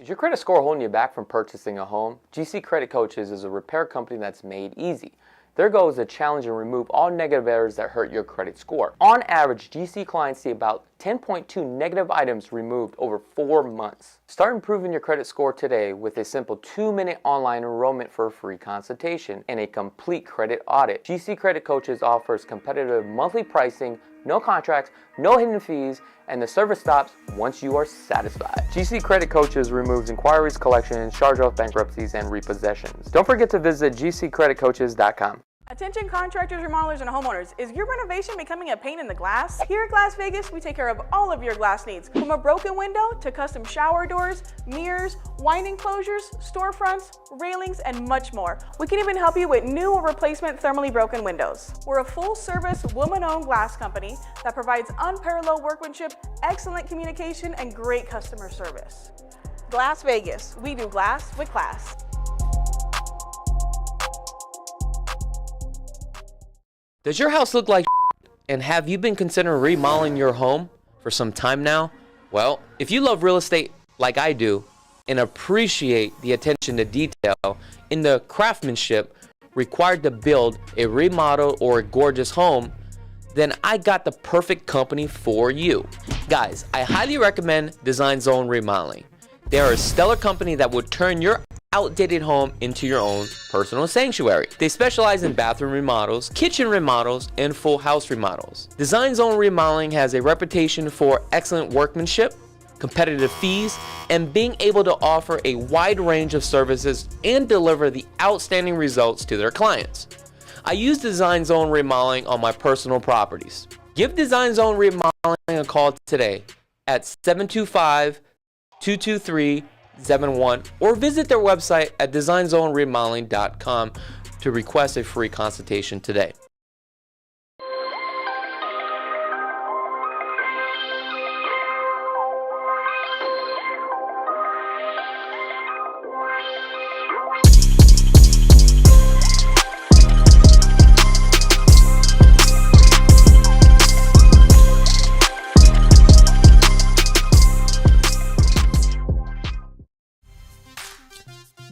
Is your credit score holding you back from purchasing a home? GC Credit Coaches is a repair company that's made easy. Their goal is to challenge and remove all negative errors that hurt your credit score. On average, GC clients see about 10.2 negative items removed over 4 months. Start improving your credit score today with a simple 2-minute online enrollment for a free consultation and a complete credit audit. GC Credit Coaches offers competitive monthly pricing, no contracts, no hidden fees, and the service stops once you are satisfied. GC Credit Coaches removes inquiries, collections, charge-off bankruptcies, and repossessions. Don't forget to visit gccreditcoaches.com. Attention contractors, remodelers, and homeowners. Is your renovation becoming a pain in the glass? Here at Glass Vegas, we take care of all of your glass needs. From a broken window to custom shower doors, mirrors, wine enclosures, storefronts, railings, and much more. We can even help you with new or replacement thermally broken windows. We're a full-service, woman-owned glass company that provides unparalleled workmanship, excellent communication, and great customer service. Glass Vegas. We do glass with class. Does your house look like and have you been considering remodeling your home for some time now? Well, if you love real estate like I do and appreciate the attention to detail in the craftsmanship required to build a remodel or a gorgeous home, then I got the perfect company for you. Guys, I highly recommend Design Zone Remodeling. They are a stellar company that will turn your outdated home into your own personal sanctuary. They specialize in bathroom remodels, kitchen remodels, and full house remodels. Design Zone Remodeling has a reputation for excellent workmanship, competitive fees, and being able to offer a wide range of services and deliver the outstanding results to their clients. I use Design Zone Remodeling on my personal properties. Give Design Zone Remodeling a call today at 725-223-71 or visit their website at designzoneremodeling.com to request a free consultation today.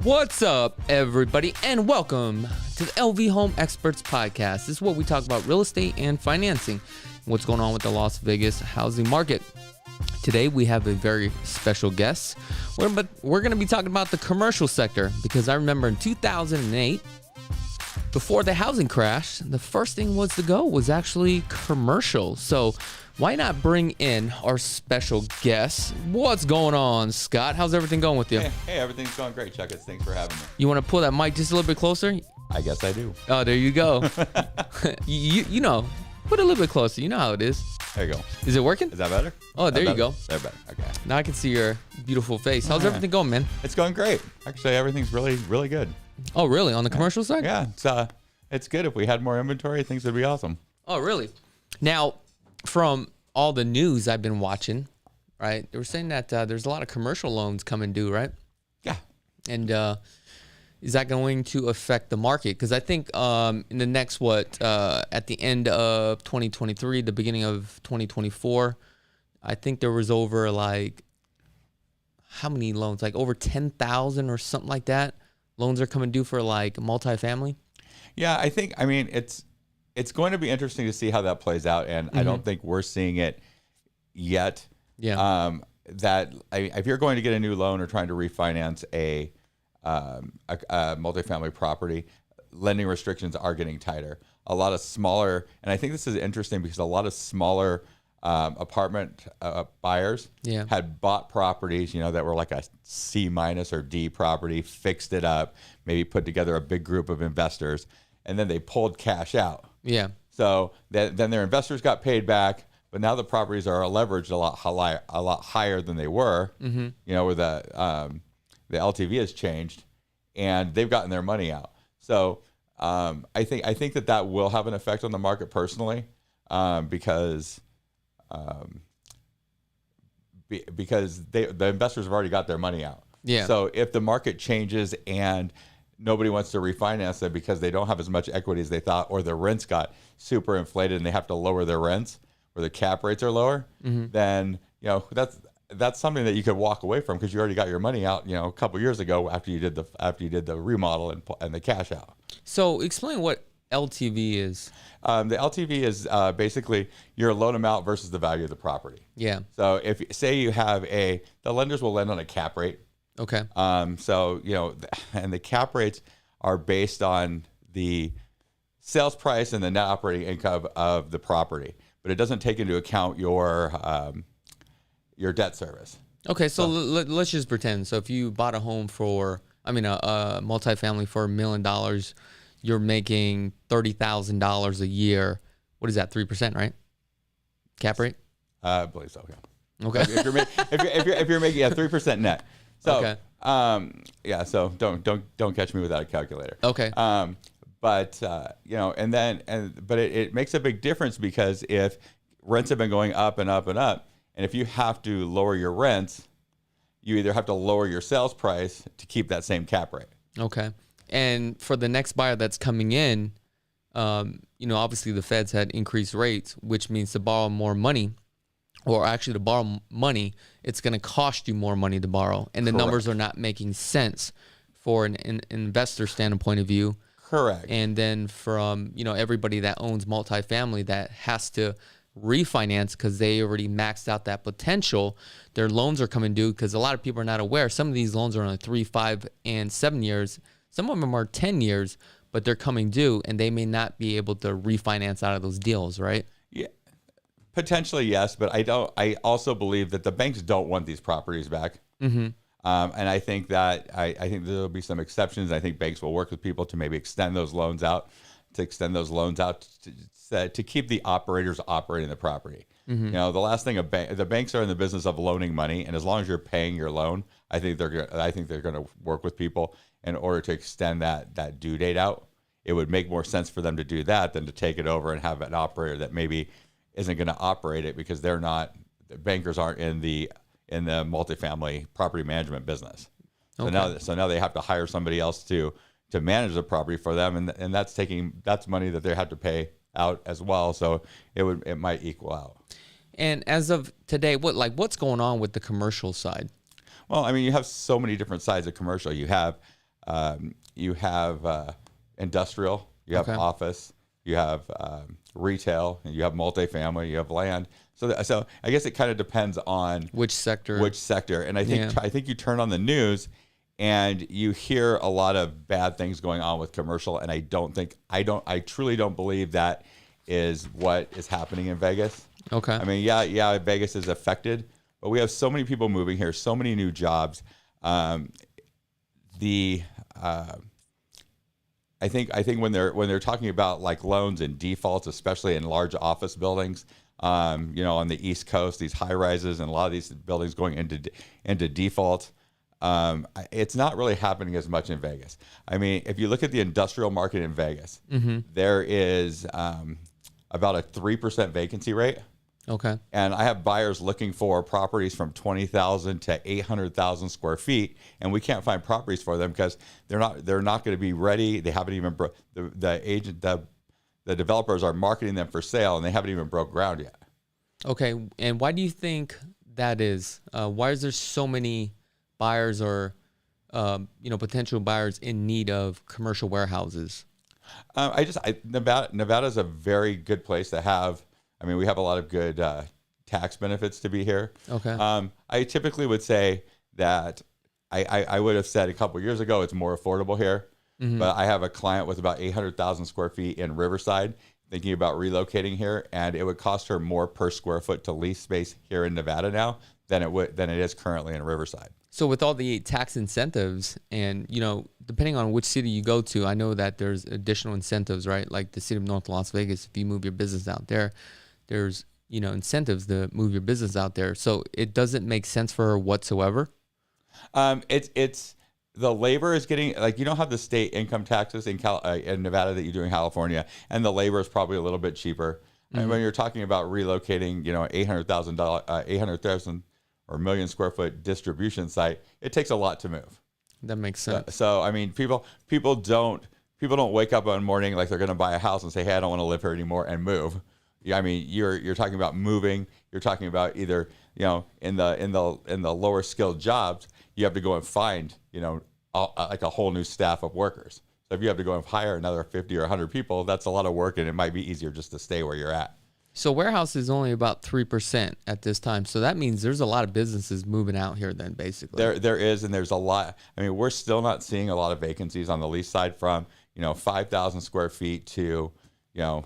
What's up, everybody, and welcome to the LV Home Experts Podcast. This is where we talk about real estate and financing, what's going on with the Las Vegas housing market. Today, we have a very special guest. We're going to be talking about the commercial sector, because I remember in 2008, before the housing crash, the first thing was actually commercial. So why not bring in our special guest? What's going on, Scott? How's everything going with you? Hey, everything's going great, Chakits. Thanks for having me. You want to pull that mic just a little bit closer? I guess I do. Oh, there you go. you know, put it a little bit closer. You know how it is. There you go. Is it working? Is that better? Oh, there you go. They're better. Okay. Now I can see your beautiful face. How's everything going, man? It's going great. Actually, everything's really, really good. Oh, really? On the commercial side? Yeah, it's good. If we had more inventory, things would be awesome. Oh, really? Now, from all the news I've been watching, right? They were saying that there's a lot of commercial loans coming due, right? Yeah. And is that going to affect the market? Because I think in the next, at the end of 2023, the beginning of 2024, I think there was over like, how many loans? Like over 10,000 or something like that. Loans are coming due for like multifamily. Yeah, I mean, it's going to be interesting to see how that plays out, and I don't think we're seeing it yet. Yeah. If you're going to get a new loan or trying to refinance a multifamily property, lending restrictions are getting tighter. A lot of smaller, and I think this is interesting because a lot of smaller apartment buyers had bought properties, that were like a C- or D property, fixed it up, maybe put together a big group of investors, and then they pulled cash out. Yeah. So then their investors got paid back, but now the properties are leveraged a lot higher than they were. Where the LTV has changed, and they've gotten their money out. So I think that will have an effect on the market personally, because the investors have already got their money out. Yeah. So if the market changes and nobody wants to refinance them because they don't have as much equity as they thought, or their rents got super inflated and they have to lower their rents, or the cap rates are lower, then that's something that you could walk away from because you already got your money out, you know, a couple years ago after you did the remodel and the cash out. So explain what LTV is. The LTV is basically your loan amount versus the value of the property. Yeah. So if say you have the lenders will lend on a cap rate. Okay. So, you know, and the cap rates are based on the sales price and the net operating income of the property, but it doesn't take into account your debt service. Okay, so let's just pretend. So if you bought a home a multifamily for $1 million, you're making $30,000 a year. What is that? 3%, right? Cap rate? I believe so. Yeah. Okay. If you're making 3% net. So okay. So don't catch me without a calculator. Okay. But you know, but it makes a big difference because if rents have been going up and up and up, and if you have to lower your rents, you either have to lower your sales price to keep that same cap rate. Okay. And for the next buyer that's coming in, you know, obviously the Feds had increased rates, which means to borrow more money, or actually to borrow money, it's going to cost you more money to borrow. And the Correct. numbers are not making sense for an investor standpoint of view. Correct. And then from, you know, everybody that owns multifamily that has to refinance because they already maxed out that potential, their loans are coming due because a lot of people are not aware. Some of these loans are only 3, 5, and 7 years. Some of them are 10 years, but they're coming due and they may not be able to refinance out of those deals, right? Yeah, potentially yes, but I also believe that the banks don't want these properties back. Mm-hmm. And I think that I think there'll be some exceptions. I think banks will work with people to maybe extend those loans out, to keep the operators operating the property. Mm-hmm. You know, the last thing the banks are in the business of loaning money, and as long as you're paying your loan, I think they're going to work with people in order to extend that due date out. It would make more sense for them to do that than to take it over and have an operator that maybe isn't going to operate it because the bankers aren't in the multifamily property management business. Okay. So now they have to hire somebody else to manage the property for them, and that's money that they have to pay out as well. So it might equal out. And as of today, what's going on with the commercial side? Well, I mean, you have so many different sides of commercial. You have industrial, you have office, you have retail, and you have multifamily, you have land. So I guess it kind of depends on which sector. And I think you turn on the news and you hear a lot of bad things going on with commercial, and I truly don't believe that is what is happening in Vegas. Okay. I mean, yeah, Vegas is affected, but we have so many people moving here, so many new jobs. I think when they're talking about like loans and defaults, especially in large office buildings, you know, on the East Coast, these high rises and a lot of these buildings going into default, it's not really happening as much in Vegas. I mean, if you look at the industrial market in Vegas, mm-hmm. there is about a 3% vacancy rate. Okay. And I have buyers looking for properties from 20,000 to 800,000 square feet, and we can't find properties for them because they're not going to be ready. They haven't even the developers are marketing them for sale, and they haven't even broke ground yet. Okay. And why do you think that is? Why is there so many buyers or potential buyers in need of commercial warehouses? Nevada is a very good place to have. I mean, we have a lot of good tax benefits to be here. Okay. I typically would say that I would have said a couple of years ago it's more affordable here. Mm-hmm. But I have a client with about 800,000 square feet in Riverside thinking about relocating here, and it would cost her more per square foot to lease space here in Nevada now than it is currently in Riverside. So with all the tax incentives and, you know, depending on which city you go to, I know that there's additional incentives, right? Like the city of North Las Vegas, if you move your business out there, there's, you know, incentives to move your business out there. So it doesn't make sense for her whatsoever. It's the labor is getting, like, you don't have the state income taxes in Nevada that you do in California, and the labor is probably a little bit cheaper. Mm-hmm. And when you're talking about relocating, you know, $800,000 or 1 million square foot distribution site, it takes a lot to move. That makes sense. So I mean, people don't wake up one morning like they're going to buy a house and say, hey, I don't want to live here anymore and move. Yeah, I mean, you're talking about moving. You're talking about either, in the lower skilled jobs, you have to go and find, like a whole new staff of workers. So if you have to go and hire another 50 or 100 people, that's a lot of work, and it might be easier just to stay where you're at. So warehouse is only about 3% at this time. So that means there's a lot of businesses moving out here then, basically. There is, and there's a lot. I mean, we're still not seeing a lot of vacancies on the lease side from, 5,000 square feet to, and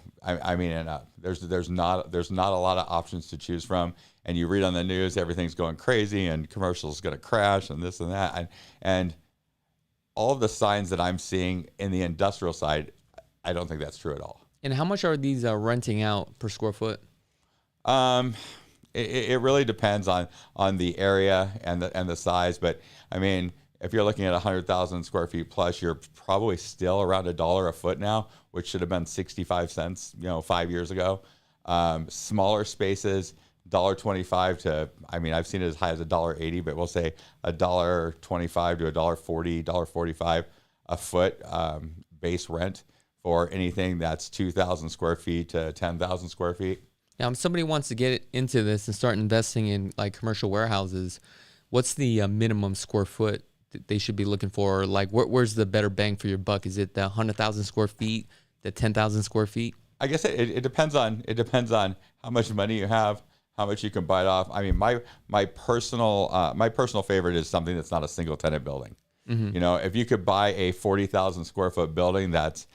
up. There's not a lot of options to choose from. And you read on the news, everything's going crazy and commercial's going to crash and this and that. And all of the signs that I'm seeing in the industrial side, I don't think that's true at all. And how much are these renting out per square foot? It really depends on the area and the size. But I mean, if you're looking at 100,000 square feet plus, you're probably still around $1 a foot now, which should have been 65 cents, 5 years ago. Smaller spaces, $1.25 to, I mean, I've seen it as high as $1.80, but we'll say $1.25 to $1.40, $1.45 a foot base rent for anything that's 2,000 square feet to 10,000 square feet. Now, if somebody wants to get into this and start investing in like commercial warehouses, what's the minimum square foot that they should be looking for? Like, where's the better bang for your buck? Is it the 100,000 square feet, the 10,000 square feet? I guess it depends on how much money you have, how much you can bite off. I mean, my personal favorite is something that's not a single tenant building. Mm-hmm. If you could buy a 40,000 square foot building that's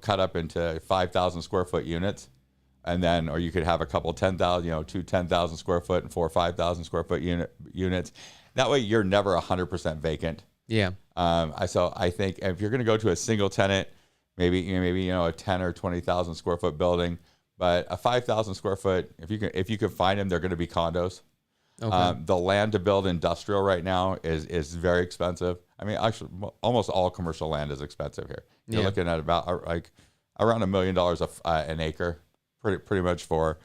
cut up into 5,000 square foot units, and then, or you could have a couple 10,000, two 10,000 square foot and 4 or 5,000 square foot units. That way, you're never 100% vacant. Yeah. So I think if you're going to go to a single tenant, maybe a 10 or 20,000 square foot building, but a 5,000 square foot, if you can find them, they're going to be condos. Okay. The land to build industrial right now is very expensive. I mean, actually, almost all commercial land is expensive here. You're looking at about like around $1 million an acre, pretty much for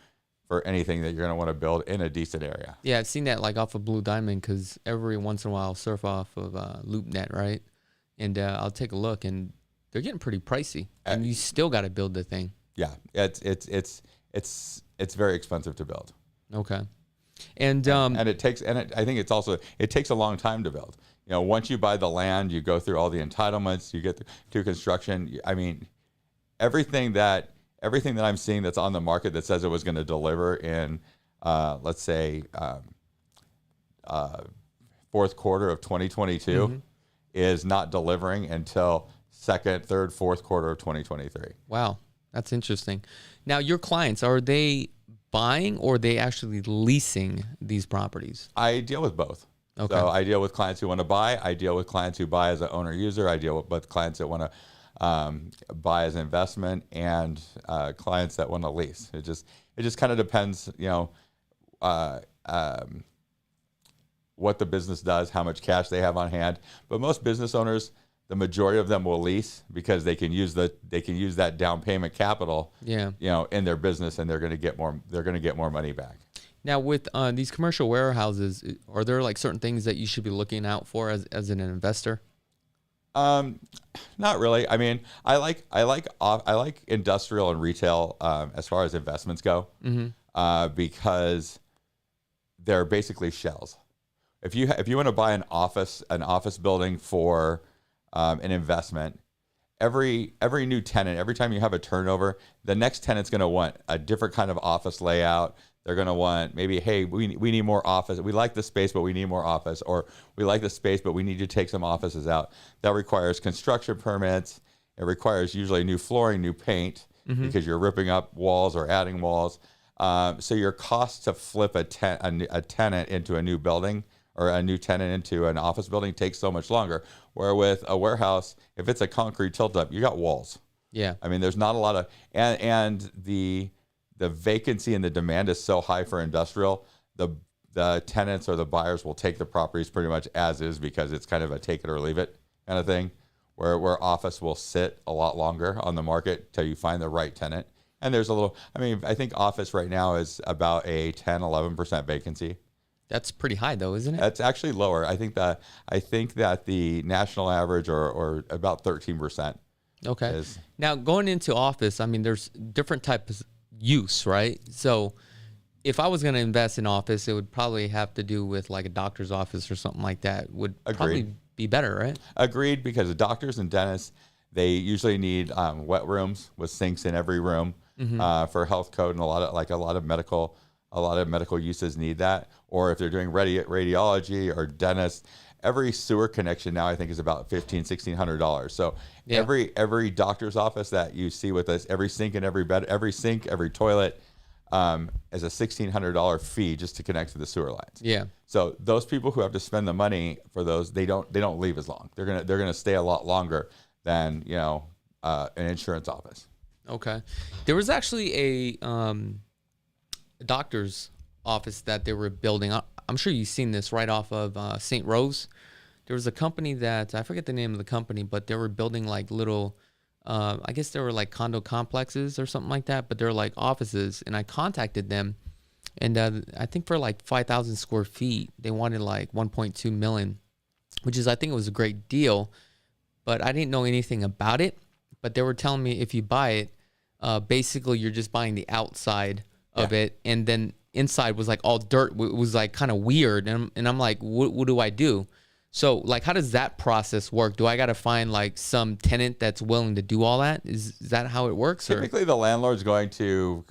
anything that you're going to want to build in a decent area. Yeah, I've seen that like off of Blue Diamond because every once in a while I'll surf off of LoopNet, right? And I'll take a look, and they're getting pretty pricey, and you still got to build the thing. Yeah, it's very expensive to build. Okay. I think it takes a long time to build. Once you buy the land, you go through all the entitlements, you get to construction. I mean, everything that I'm seeing that's on the market that says it was going to deliver in, let's say, fourth quarter of 2022 mm-hmm. is not delivering until second, third, fourth quarter of 2023. Wow, that's interesting. Now, your clients, are they buying or are they actually leasing these properties? I deal with both. Okay. So I deal with clients who want to buy. I deal with clients who buy as an owner user. I deal with clients that want to buy as an investment, and clients that want to lease. It just kind of depends, what the business does, how much cash they have on hand. But most business owners, the majority of them will lease because they can use that down payment capital, in their business, and they're going to get more money back. Now, with these commercial warehouses, are there like certain things that you should be looking out for as an investor? Not really. I mean, I like industrial and retail as far as investments go, mm-hmm. Because they're basically shells. If you want to buy an office building for an investment, every new tenant, every time you have a turnover, the next tenant's going to want a different kind of office layout. They're going to want maybe, hey, we need more office. We like the space, but we need more office. Or we like the space, but we need to take some offices out. That requires construction permits. It requires usually new flooring, new paint, mm-hmm. because you're ripping up walls or adding walls. So your cost to flip a tenant into a new building or a new tenant into an office building takes so much longer. Where with a warehouse, if it's a concrete tilt-up, you got walls. Yeah. I mean, there's not a lot of... And the vacancy and the demand is so high for industrial, the tenants or the buyers will take the properties pretty much as is because it's kind of a take it or leave it kind of thing, where office will sit a lot longer on the market till you find the right tenant. And there's I think office right now is about a 10, 11% vacancy. That's pretty high though, isn't it? That's actually lower. I think that the national average or about 13%. Okay. Now going into office, I mean, there's different types of use, right? So if I was going to invest in office, it would probably have to do with like a doctor's office or something like that. Would probably be better, right? Agreed, because the doctors and dentists, they usually need wet rooms with sinks in every room for health code, and a lot of medical uses need that. Or if they're doing radiology or dentist, every sewer connection now I think is about $1,500-$1,600. So every doctor's office that you see with us, every sink in every bed, every sink, every toilet is a $1,600 fee just to connect to the sewer lines. Yeah. So those people who have to spend the money for those, they don't leave as long. They're gonna stay a lot longer than an insurance office. Okay. There was actually a doctor's office that they were building. I'm sure you've seen this right off of St. Rose. There was a company that, I forget the name of the company, but they were building like little, I guess they were like condo complexes or something like that, but they're like offices. And I contacted them, and I think for like 5,000 square feet, they wanted like 1.2 million, which is, I think it was a great deal, but I didn't know anything about it. But they were telling me if you buy it, basically you're just buying the outside of it, and then inside was like all dirt. It was like kind of weird, and I'm like, what do I do? So like, how does that process work? Do I got to find like some tenant that's willing to do all that? Is that how it works? Typically, the landlord's going to.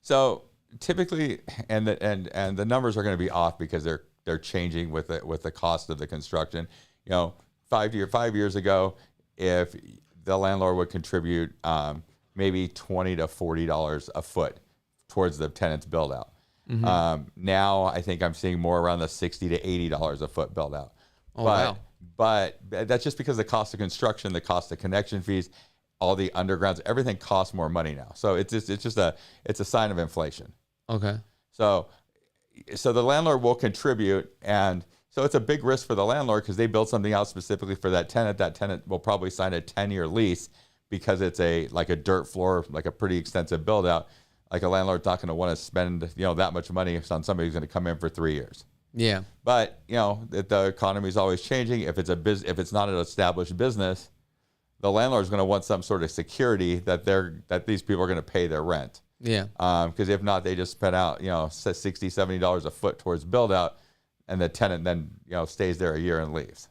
So typically, and the numbers are going to be off because they're changing with the cost of the construction. 5 years ago, if the landlord would contribute maybe $20 to $40 a foot towards the tenant's build out. Now I think I'm seeing more around the $60 to $80 a foot build out. But that's just because the cost of construction, the cost of connection fees, all the undergrounds, everything costs more money now. So it's a sign of inflation. Okay. So the landlord will contribute, and so it's a big risk for the landlord because they build something out specifically for that tenant. That tenant will probably sign a 10-year lease because it's like a dirt floor, like a pretty extensive build out. Like a landlord's not going to want to spend that much money on somebody who's going to come in for 3 years. Yeah. But the economy is always changing. If it's not an established business, the landlord's going to want some sort of security that these people are going to pay their rent. Yeah. Because if not, they just spend out $60, $70 a foot towards build out, and the tenant then stays there a year and leaves.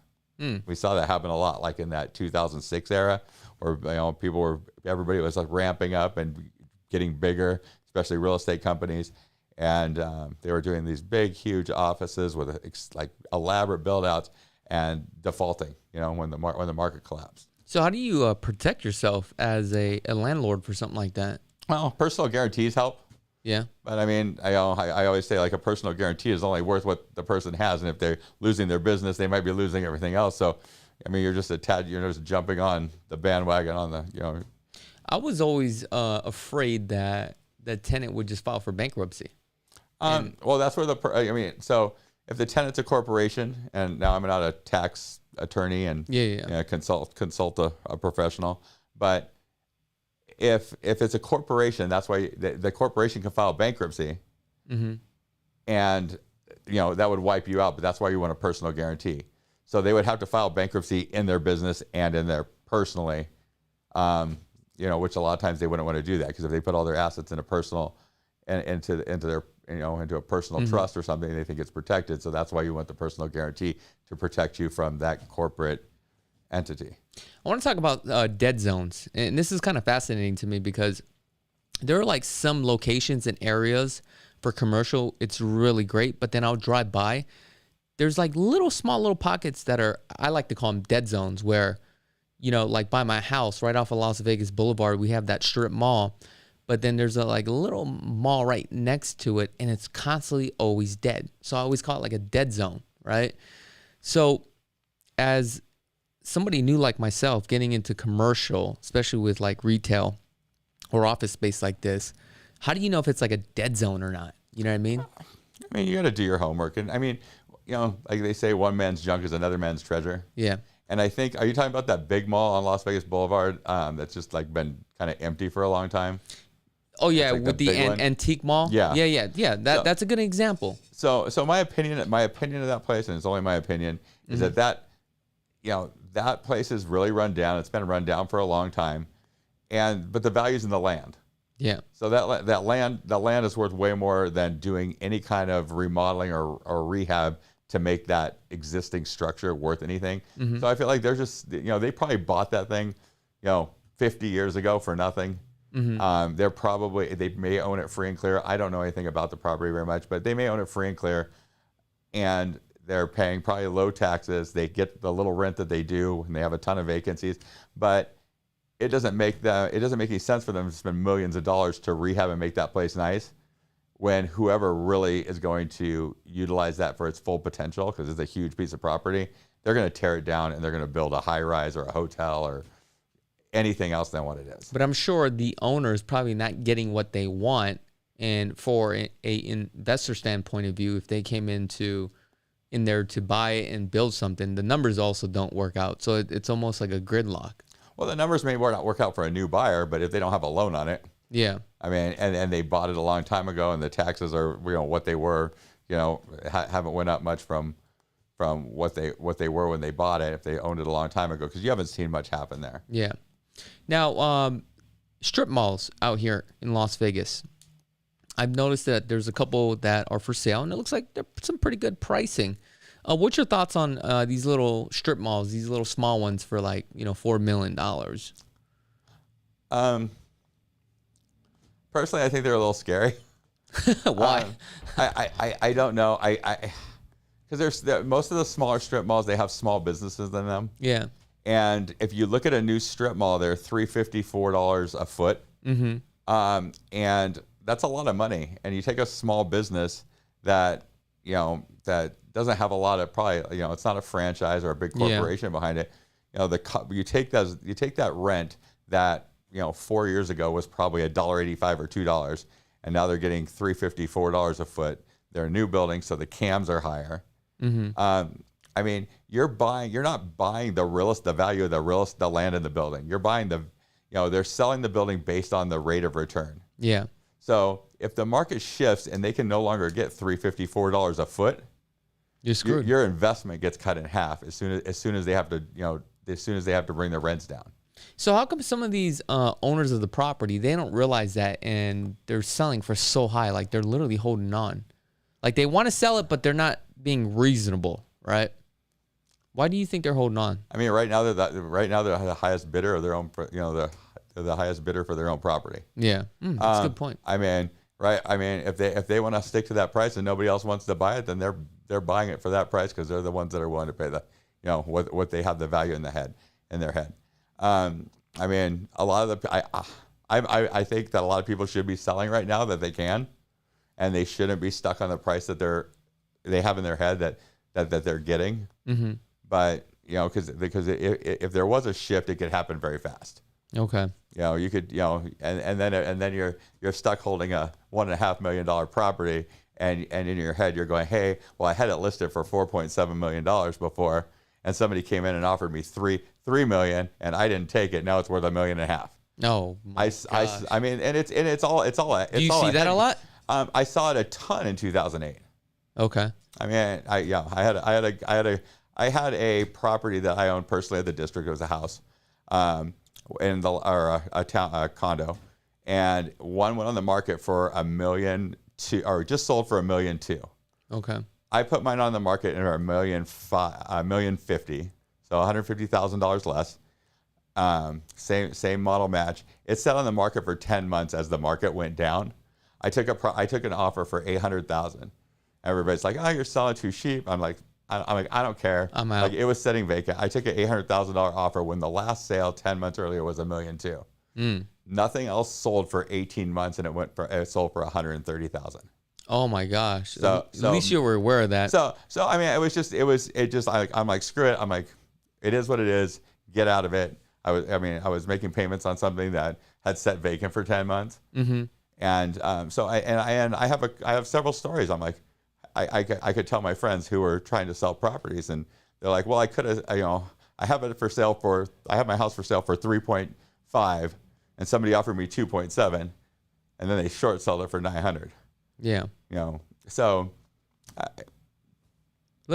We saw that happen a lot, like in that 2006 era, where everybody was like ramping up and getting bigger, especially real estate companies, and they were doing these big, huge offices with like elaborate build outs and defaulting. When the market collapsed. So how do you protect yourself as a landlord for something like that? Well, personal guarantees help. Yeah. But I mean, I always say like a personal guarantee is only worth what the person has, and if they're losing their business, they might be losing everything else. So, I mean, you're just jumping on the bandwagon on the I was always afraid that the tenant would just file for bankruptcy. Well, that's where so if the tenant's a corporation, and now I'm not a tax attorney and consult a professional, but if it's a corporation, that's why the corporation can file bankruptcy, and that would wipe you out. But that's why you want a personal guarantee. So they would have to file bankruptcy in their business and in their personally, which a lot of times they wouldn't want to do that, because if they put all their assets in a personal and into a personal trust or something, they think it's protected. So that's why you want the personal guarantee, to protect you from that corporate entity. I want to talk about dead zones, and this is kind of fascinating to me because there are like some locations and areas for commercial, it's really great, but then I'll drive by, there's like small little pockets that are, I like to call them dead zones, where like by my house right off of Las Vegas Boulevard, we have that strip mall, but then there's a little mall right next to it, and it's constantly always dead. So I always call it like a dead zone, right? So as somebody new like myself getting into commercial, especially with like retail or office space like this, how do you know if it's like a dead zone or not? You know what I mean? I mean, you got to do your homework. And I mean, like they say, one man's junk is another man's treasure. Yeah. And I think, are you talking about that big mall on Las Vegas Boulevard that's just like been kind of empty for a long time? Oh yeah, like with the antique mall. Yeah. That's a good example. So my opinion of that place, and it's only my opinion, is that that place is really run down. It's been run down for a long time, but the value's in the land. Yeah. So that land is worth way more than doing any kind of remodeling or rehab to make that existing structure worth anything. So I feel like they're just, they probably bought that thing, 50 years ago for nothing. They may own it free and clear. I don't know anything about the property very much, but they may own it free and clear, and they're paying probably low taxes. They get the little rent that they do, and they have a ton of vacancies, but it doesn't make any sense for them to spend millions of dollars to rehab and make that place nice, when whoever really is going to utilize that for its full potential, because it's a huge piece of property, they're going to tear it down and they're going to build a high rise or a hotel or anything else than what it is. But I'm sure the owner is probably not getting what they want. And for a investor standpoint of view, if they came in there to buy and build something, the numbers also don't work out. So it's almost like a gridlock. Well, the numbers may not work out for a new buyer, but if they don't have a loan on it, yeah. I mean, and they bought it a long time ago, and the taxes are what they were, haven't went up much from what they were when they bought it, if they owned it a long time ago, because you haven't seen much happen there. Yeah. Now, strip malls out here in Las Vegas, I've noticed that there's a couple that are for sale, and it looks like they're some pretty good pricing. What's your thoughts on these little strip malls, these little small ones for like, $4 million? Personally, I think they're a little scary. Why? I don't know. Because most of the smaller strip malls, they have small businesses in them. Yeah. And if you look at a new strip mall, they're $354 a foot. And that's a lot of money. And you take a small business that that doesn't have a lot of, probably, it's not a franchise or a big corporation behind it. You take that rent that 4 years ago was probably $1.85 or $2, and now they're getting $354 a foot. They're a new building, so the cams are higher. I mean, you're not buying the value of the land in the building. You're buying they're selling the building based on the rate of return. Yeah. So if the market shifts and they can no longer get $354 a foot, you're screwed. Your investment gets cut in half as soon as they have to bring their rents down. So how come some of these owners of the property, they don't realize that, and they're selling for so high? Like, they're literally holding on. Like, they want to sell it, but they're not being reasonable, right? Why do you think they're holding on? I mean, right now they're the highest bidder of their own. They're the highest bidder for their own property. Yeah, that's a good point. I mean, right? I mean, if they want to stick to that price and nobody else wants to buy it, then they're buying it for that price because they're the ones that are willing to pay what they have the value in their head. I mean, a lot of I think that a lot of people should be selling right now that they can, and they shouldn't be stuck on the price that they have in their head that they're getting. But because if there was a shift, it could happen very fast. Okay. You could and then you're stuck holding a $1.5 million property, and in your head you're going, hey, well, I had it listed for $4.7 million before, and somebody came in and offered me $3 million, and I didn't take it. Now it's worth $1.5 million. Oh, I mean, and it's all. Do you see that a lot? I saw it a ton in 2008. Okay. I mean, I had a property that I owned personally at the district. It was a house, a condo, and one went on the market for $1.2 million, or just sold for $1.2 million. Okay. I put mine on the market for $1.05 million, so $150,000 less. Same model match. It sat on the market for 10 months as the market went down. I took an offer for $800,000. Everybody's like, "Oh, you're selling too cheap." I'm like, I don't care. I'm out. Like, it was sitting vacant. I took an $800,000 offer when the last sale 10 months earlier was $1.2 million. Nothing else sold for 18 months, and it sold for $130,000. Oh my gosh! So at least you were aware of that. So I mean, I'm like, screw it. I'm like, it is what it is. Get out of it. I was making payments on something that had sat vacant for 10 months. And so I have several stories. I'm like, I could tell my friends who were trying to sell properties, and they're like, well, I could have, I have my house for sale for 3.5, and somebody offered me 2.7, and then they short sold it for 900. Yeah. So.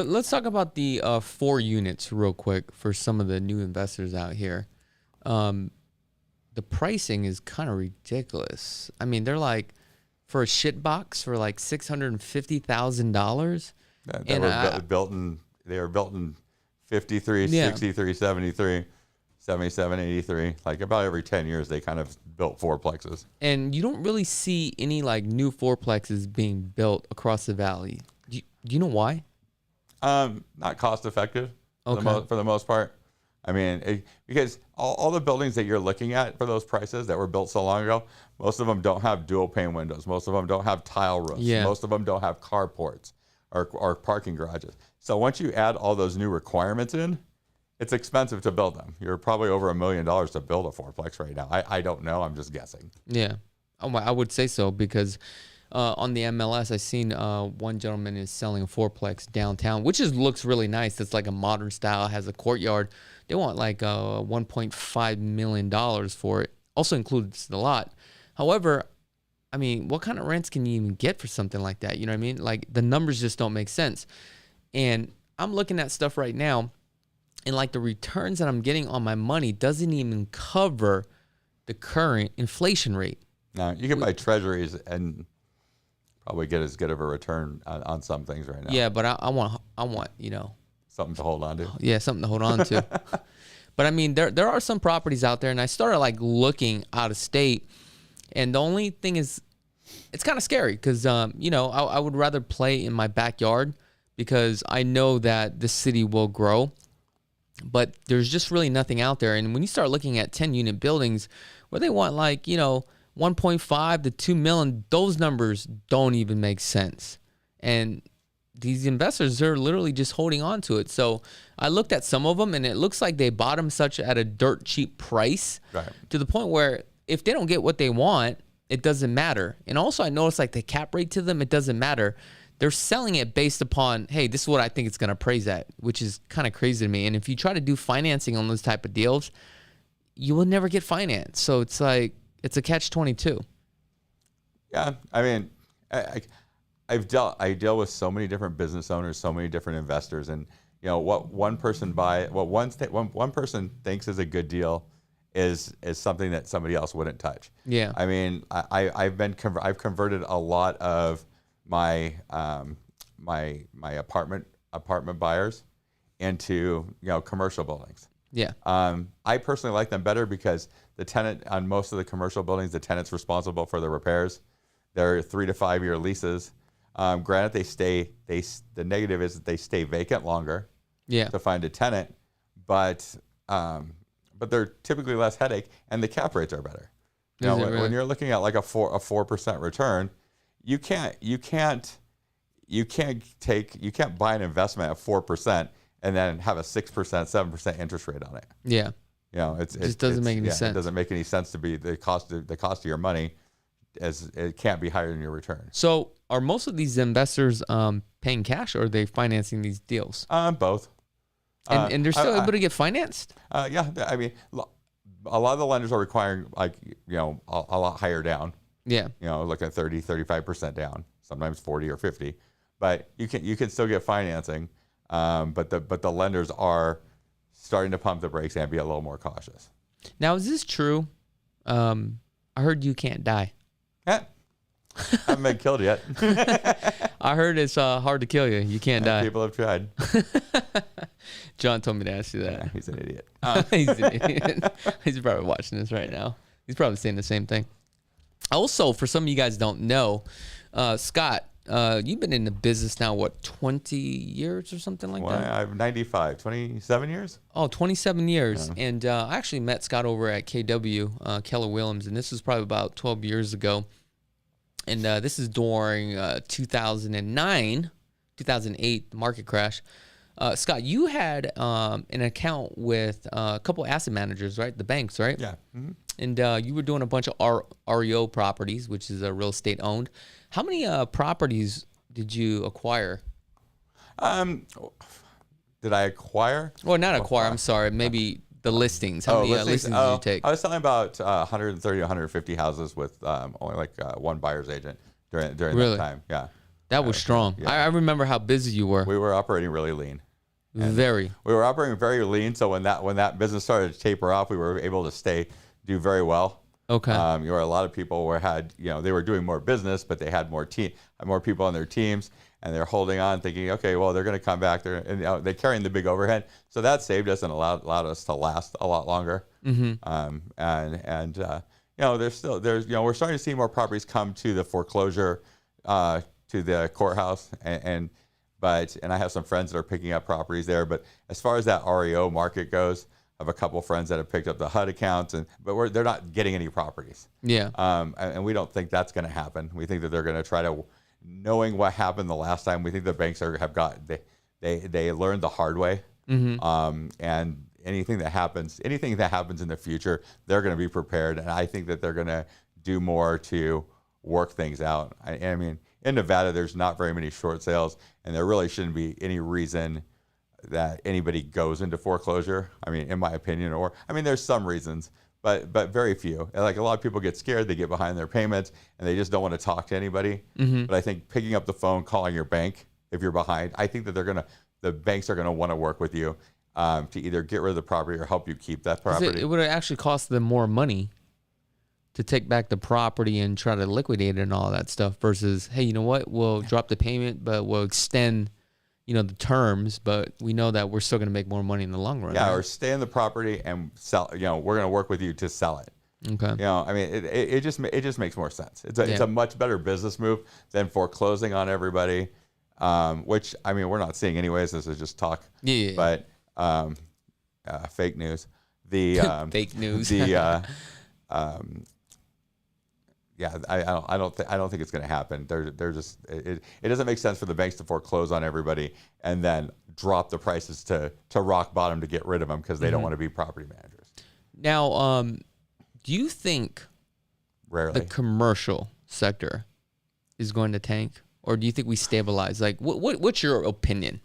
Let's talk about the 4 units real quick for some of the new investors out here. The pricing is kind of ridiculous. I mean, they're like, for a shit box for like $650,000. They were built in 53, 63, 73, 77, 83. Like about every 10 years, they kind of built fourplexes. And you don't really see any like new fourplexes being built across the valley. Do you know why? Not cost effective for the most part. I mean, because all the buildings that you're looking at for those prices that were built so long ago, most of them don't have dual pane windows. Most of them don't have tile roofs. Yeah. Most of them don't have carports or parking garages. So once you add all those new requirements in, it's expensive to build them. You're probably over $1 million to build a fourplex right now. I don't know. I'm just guessing. Yeah, I would say so because on the MLS, I seen one gentleman is selling a fourplex downtown, which looks really nice. It's like a modern style, has a courtyard. They want like $1.5 million for it. Also includes the lot. However, I mean, what kind of rents can you even get for something like that? You know what I mean? Like the numbers just don't make sense. And I'm looking at stuff right now, and like the returns that I'm getting on my money doesn't even cover the current inflation rate. Now you can buy treasuries and probably get as good of a return on some things right now. Yeah, but I want something to hold on to. Yeah, something to hold on to. But I mean, there are some properties out there, and I started like looking out of state, and the only thing is, it's kind of scary because I would rather play in my backyard because I know that the city will grow, but there's just really nothing out there. And when you start looking at 10-unit buildings where they want like 1.5 to 2 million, those numbers don't even make sense. And these investors are literally just holding on to it. So I looked at some of them, and it looks like they bought them such at a dirt cheap price, right, to the point where if they don't get what they want, it doesn't matter. And also I noticed like the cap rate to them, it doesn't matter. They're selling it based upon, hey, this is what I think it's going to appraise at, which is kind of crazy to me. And if you try to do financing on those type of deals, you will never get financed. So it's like, it's a catch-22. Yeah, I mean, I deal with so many different business owners, so many different investors, and what one person one person thinks is a good deal is something that somebody else wouldn't touch. Yeah. I mean, I've converted a lot of my my apartment buyers into commercial buildings. Yeah. I personally like them better because the tenant on most of the commercial buildings, the tenant's responsible for the repairs. They're 3 to 5 year leases. Granted, the negative is that they stay vacant longer. Yeah. To find a tenant, but they're typically less headache, and the cap rates are better. When you're looking at like a 4% return, you can't buy an investment at 4% and then have a 6%, 7% interest rate on it. Yeah. It just doesn't make any sense. It doesn't make any sense to be the cost of your money, as it can't be higher than your return. So are most of these investors paying cash, or are they financing these deals? Both. And they're still able to get financed? Yeah. I mean, a lot of the lenders are requiring a lot higher down. Yeah. Looking at 30, 35% down, sometimes 40 or 50. But you can still get financing. But the lenders are starting to pump the brakes and be a little more cautious. Now, is this true? I heard you can't die. Yeah. I haven't been killed yet. I heard it's hard to kill you. You can't die. People have tried. John told me to ask you that. Yeah, he's an idiot. He's an idiot. He's probably watching this right now. He's probably saying the same thing. Also, for some of you guys don't know, Scott, you've been in the business now, 20 years or something like that? I'm 95, 27 years? Oh, 27 years. Yeah. And I actually met Scott over at KW, Keller Williams, and this was probably about 12 years ago. And this is during 2009, 2008 market crash. Scott, you had an account with a couple asset managers, right? The banks, right? Yeah. Mm-hmm. And you were doing a bunch of REO properties, which is real estate owned. How many properties did you acquire? Did I acquire? Well, not acquire. I'm sorry. Maybe the listings. How many listings did you take? I was selling about 130, 150 houses with only like one buyer's agent during that time. Yeah. That was strong. Yeah. I remember how busy you were. We were operating really lean. Very. We were operating very lean. So when that business started to taper off, we were able to do very well. Okay. A lot of people they were doing more business, but they had more people on their teams, and they're holding on, thinking, okay, well, they're going to come back. They're carrying the big overhead, so that saved us and allowed us to last a lot longer. We're starting to see more properties come to the foreclosure, to the courthouse, and I have some friends that are picking up properties there. But as far as that REO market goes, I have a couple of friends that have picked up the HUD accounts, but they're not getting any properties. Yeah. And we don't think that's going to happen. We think that they're going to try to, knowing what happened the last time, we think the banks they learned the hard way. And anything that happens in the future, they're going to be prepared. And I think that they're going to do more to work things out. I mean, in Nevada, there's not very many short sales, and there really shouldn't be any reason that anybody goes into foreclosure. I mean, in my opinion, there's some reasons, but very few. And like a lot of people get scared, they get behind their payments, and they just don't want to talk to anybody. But I think picking up the phone, calling your bank if you're behind, I think that the banks are gonna want to work with you to either get rid of the property or help you keep that property. It would actually cost them more money to take back the property and try to liquidate it and all that stuff versus, hey, you know what? We'll drop the payment, but we'll extend the terms, but we know that we're still going to make more money in the long run. Yeah, right? Or stay in the property and sell. We're going to work with you to sell it. Okay. It just makes more sense. It's a much better business move than foreclosing on everybody, which we're not seeing anyways. This is just talk. Yeah. But fake news. Fake news. I don't think it's going to happen. It doesn't make sense for the banks to foreclose on everybody and then drop the prices to rock bottom to get rid of them because they don't want to be property managers. Now, do you think Rarely. the commercial sector is going to tank, or do you think we stabilize? Like, what's your opinion?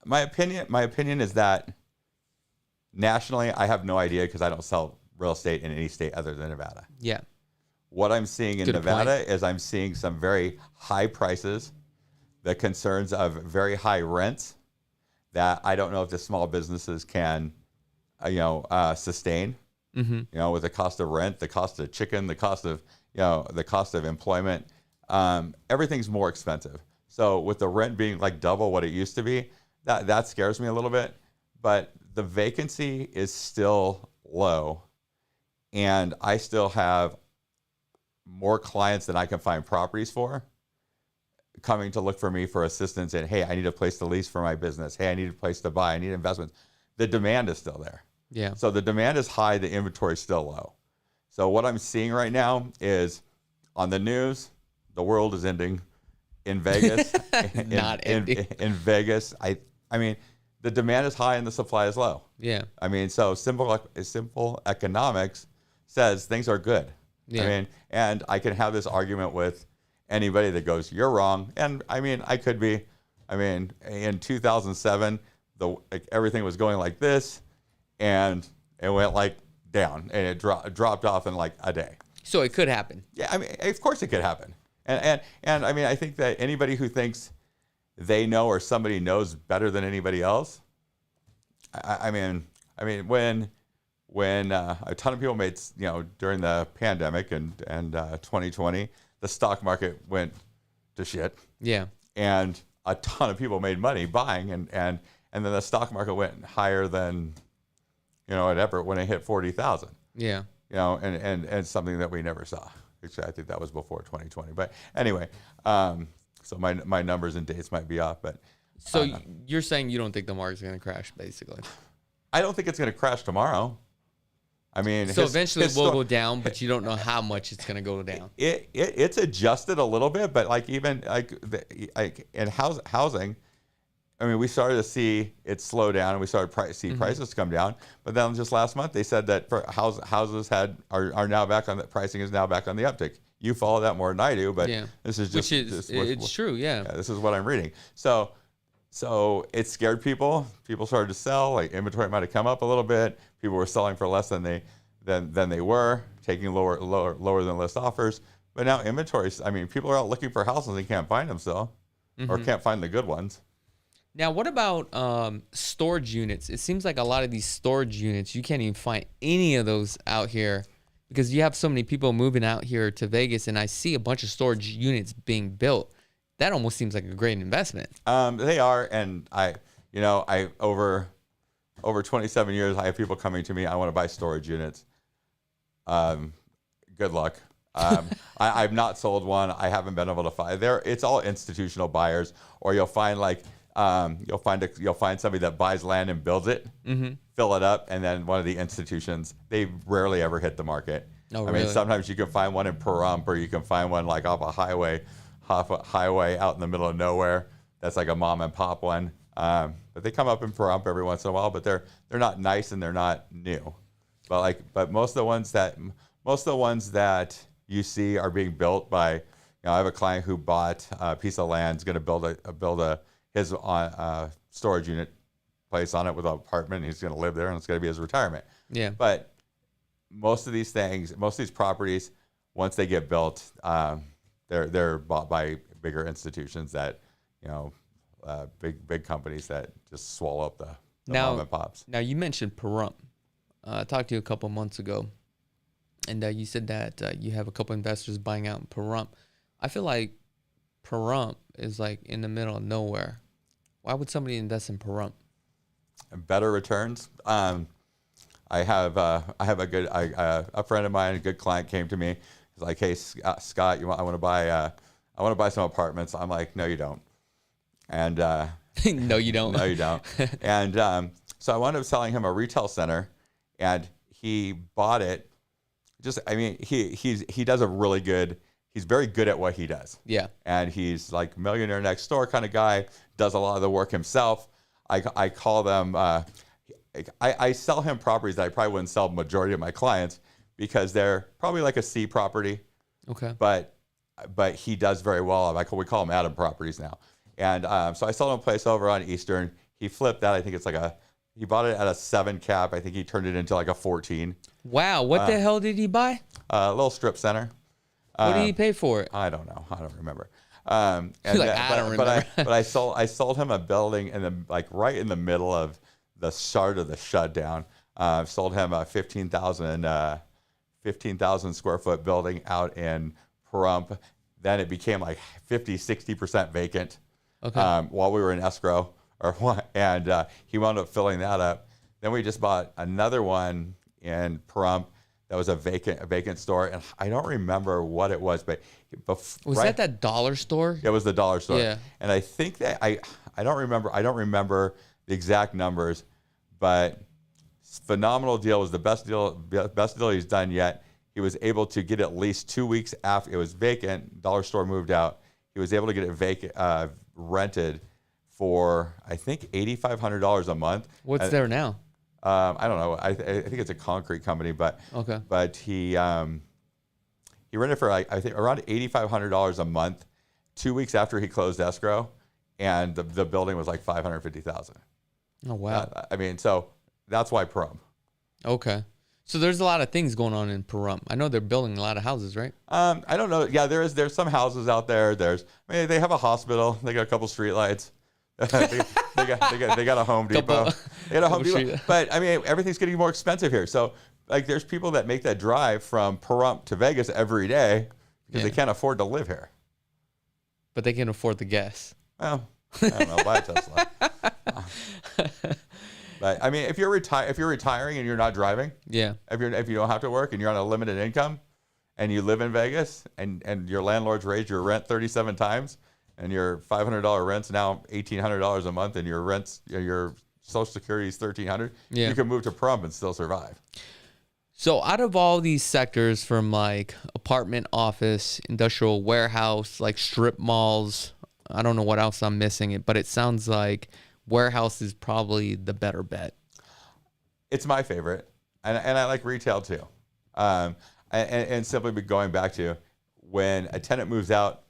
My opinion is that nationally, I have no idea because I don't sell real estate in any state other than Nevada. Yeah. What I'm seeing in Nevada is I'm seeing some very high prices, the concerns of very high rents that I don't know if the small businesses can, sustain. With the cost of rent, the cost of chicken, the cost of employment, everything's more expensive. So with the rent being like double what it used to be, that scares me a little bit. But the vacancy is still low. And I still have more clients than I can find properties for coming to look for me for assistance. And, hey, I need a place to lease for my business. Hey, I need a place to buy. I need investments. The demand is still there. Yeah. So the demand is high. The inventory is still low. So what I'm seeing right now is on the news, the world is ending. In Vegas, in Vegas, I mean, the demand is high and the supply is low. Yeah. So simple economics says things are good. Yeah. And I can have this argument with anybody that goes, you're wrong. And I could be. In 2007, everything was going like this, and it went like down, and it dropped off in like a day. So it could happen. Yeah, of course it could happen. And I think that anybody who thinks they know or somebody knows better than anybody else, when a ton of people made, during the pandemic and 2020, the stock market went to shit. Yeah. And a ton of people made money buying, and then the stock market went higher than, whatever, when it hit 40,000. Yeah. And something that we never saw. Actually, I think that was before 2020. But anyway, so my numbers and dates might be off. But so you're saying you don't think the market's going to crash, basically? I don't think it's going to crash tomorrow. So eventually it will go down, but you don't know how much it's going to go down. It's adjusted a little bit, but in housing, we started to see it slow down, and we started to see prices come down. But then just last month, they said that for houses are now back on the pricing is now back on the uptick. You follow that more than I do, but this is just it's true. Yeah. This is what I'm reading. So it scared people. People started to sell. Like inventory might have come up a little bit. People were selling for less than they were, taking lower than list offers. But now inventories, I mean, people are out looking for houses and can't find them still, or can't find the good ones. Now, what about storage units? It seems like a lot of these storage units, you can't even find any of those out here because you have so many people moving out here to Vegas, and I see a bunch of storage units being built. That almost seems like a great investment. They are, and I over 27 years, I have people coming to me, I want to buy storage units. Good luck. I've not sold one. I haven't been able to find there. It's all institutional buyers, or you'll find you'll find somebody that buys land and builds it, fill it up, and then one of the institutions. They rarely ever hit the market. Oh, I really? mean, sometimes you can find one in Pahrump, or you can find one like off a highway out in the middle of nowhere. That's like a mom and pop one. But they come up in Pahrump every once in a while, but they're not nice and they're not new. But most of the ones that you see are being built by. I have a client who bought a piece of land, is going to build his storage unit place on it with an apartment. He's going to live there, and it's going to be his retirement. Yeah. But most of these properties, once they get built, they're bought by bigger institutions that, big companies that just swallow up the mom and pops. Now, you mentioned Pahrump. I talked to you a couple months ago, and you said that you have a couple investors buying out in Pahrump. I feel like Pahrump is like in the middle of nowhere. Why would somebody invest in Pahrump? Better returns. I have a friend of mine, a good client, came to me. He's like, "Hey, Scott, I want to buy some apartments." I'm like, "No, you don't." And No, you don't. No, you don't. And so I wound up selling him a retail center, and he bought it. He does a really good. He's very good at what he does. Yeah. And he's like millionaire next door kind of guy, does a lot of the work himself. I call them, I sell him properties that I probably wouldn't sell the majority of my clients because they're probably like a C property. Okay. But he does very well. We call them Adam properties now. And so I sold him a place over on Eastern. He flipped that. I think it's he bought it at a 7 cap. I think he turned it into like a 14. Wow. What the hell did he buy? A little strip center. What did he pay for it? I don't know. I don't remember. I don't remember. But I sold him a building right in the middle of the start of the shutdown. Sold him a 15,000 square foot building out in Pahrump. Then it became like 50-60% vacant. Okay. While we were in escrow, and he wound up filling that up. Then we just bought another one in Pahrump. That was a vacant store, and I don't remember what it was, but was that dollar store? It was the dollar store. Yeah. And I think that I don't remember the exact numbers, but phenomenal deal. It was the best deal he's done yet. He was able to get at least 2 weeks after it was vacant. Dollar store moved out. He was able to get it rented for I think $8,500 a month. What's there now? I don't know. I think it's a concrete company, but okay. But he rented for I think around $8,500 a month. 2 weeks after he closed escrow, and the building was like $550,000. Oh wow! So that's why Pahrump. Okay, so there's a lot of things going on in Pahrump. I know they're building a lot of houses, right? I don't know. Yeah, there's some houses out there. They have a hospital. They got a couple streetlights. they got a Home Depot. They got a Home Depot. But everything's getting more expensive here. So there's people that make that drive from Pahrump to Vegas every day because they can't afford to live here. But they can afford the gas. Well, I don't know. Buy a Tesla. But if you're retiring and you're not driving, if you don't have to work and you're on a limited income, and you live in Vegas and your landlord's raised your rent 37 times. And your $500 rent's now $1,800 a month, and your Social Security is $1,300. Yeah. You can move to Pahrump and still survive. So out of all these sectors, from like apartment, office, industrial warehouse, like strip malls, I don't know what else I'm missing, but it sounds like warehouse is probably the better bet. It's my favorite, and I like retail too. And simply going back to when a tenant moves out,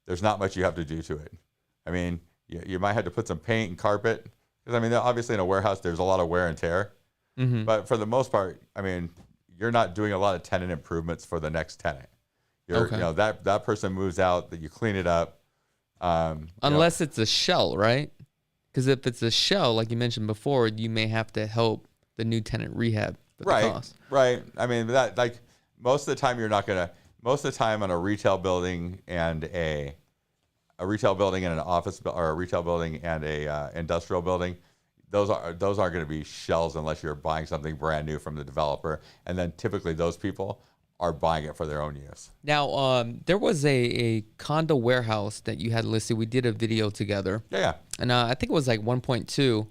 there's not much you have to do to it. You might have to put some paint and carpet. Because, obviously in a warehouse, there's a lot of wear and tear. Mm-hmm. But for the most part, you're not doing a lot of tenant improvements for the next tenant. You know, that person moves out, that you clean it up. Unless it's a shell, right? Because if it's a shell, like you mentioned before, you may have to help the new tenant rehab for the cost. Right. I mean, that, like, most of the time you're not gonna. Most of the time on a retail building and a retail building and an office, or a retail building and a industrial building, those aren't going to be shells unless you're buying something brand new from the developer, and then typically those people are buying it for their own use. Now, there was a condo warehouse that you had listed. We did a video together. Yeah. And I think it was like 1.2,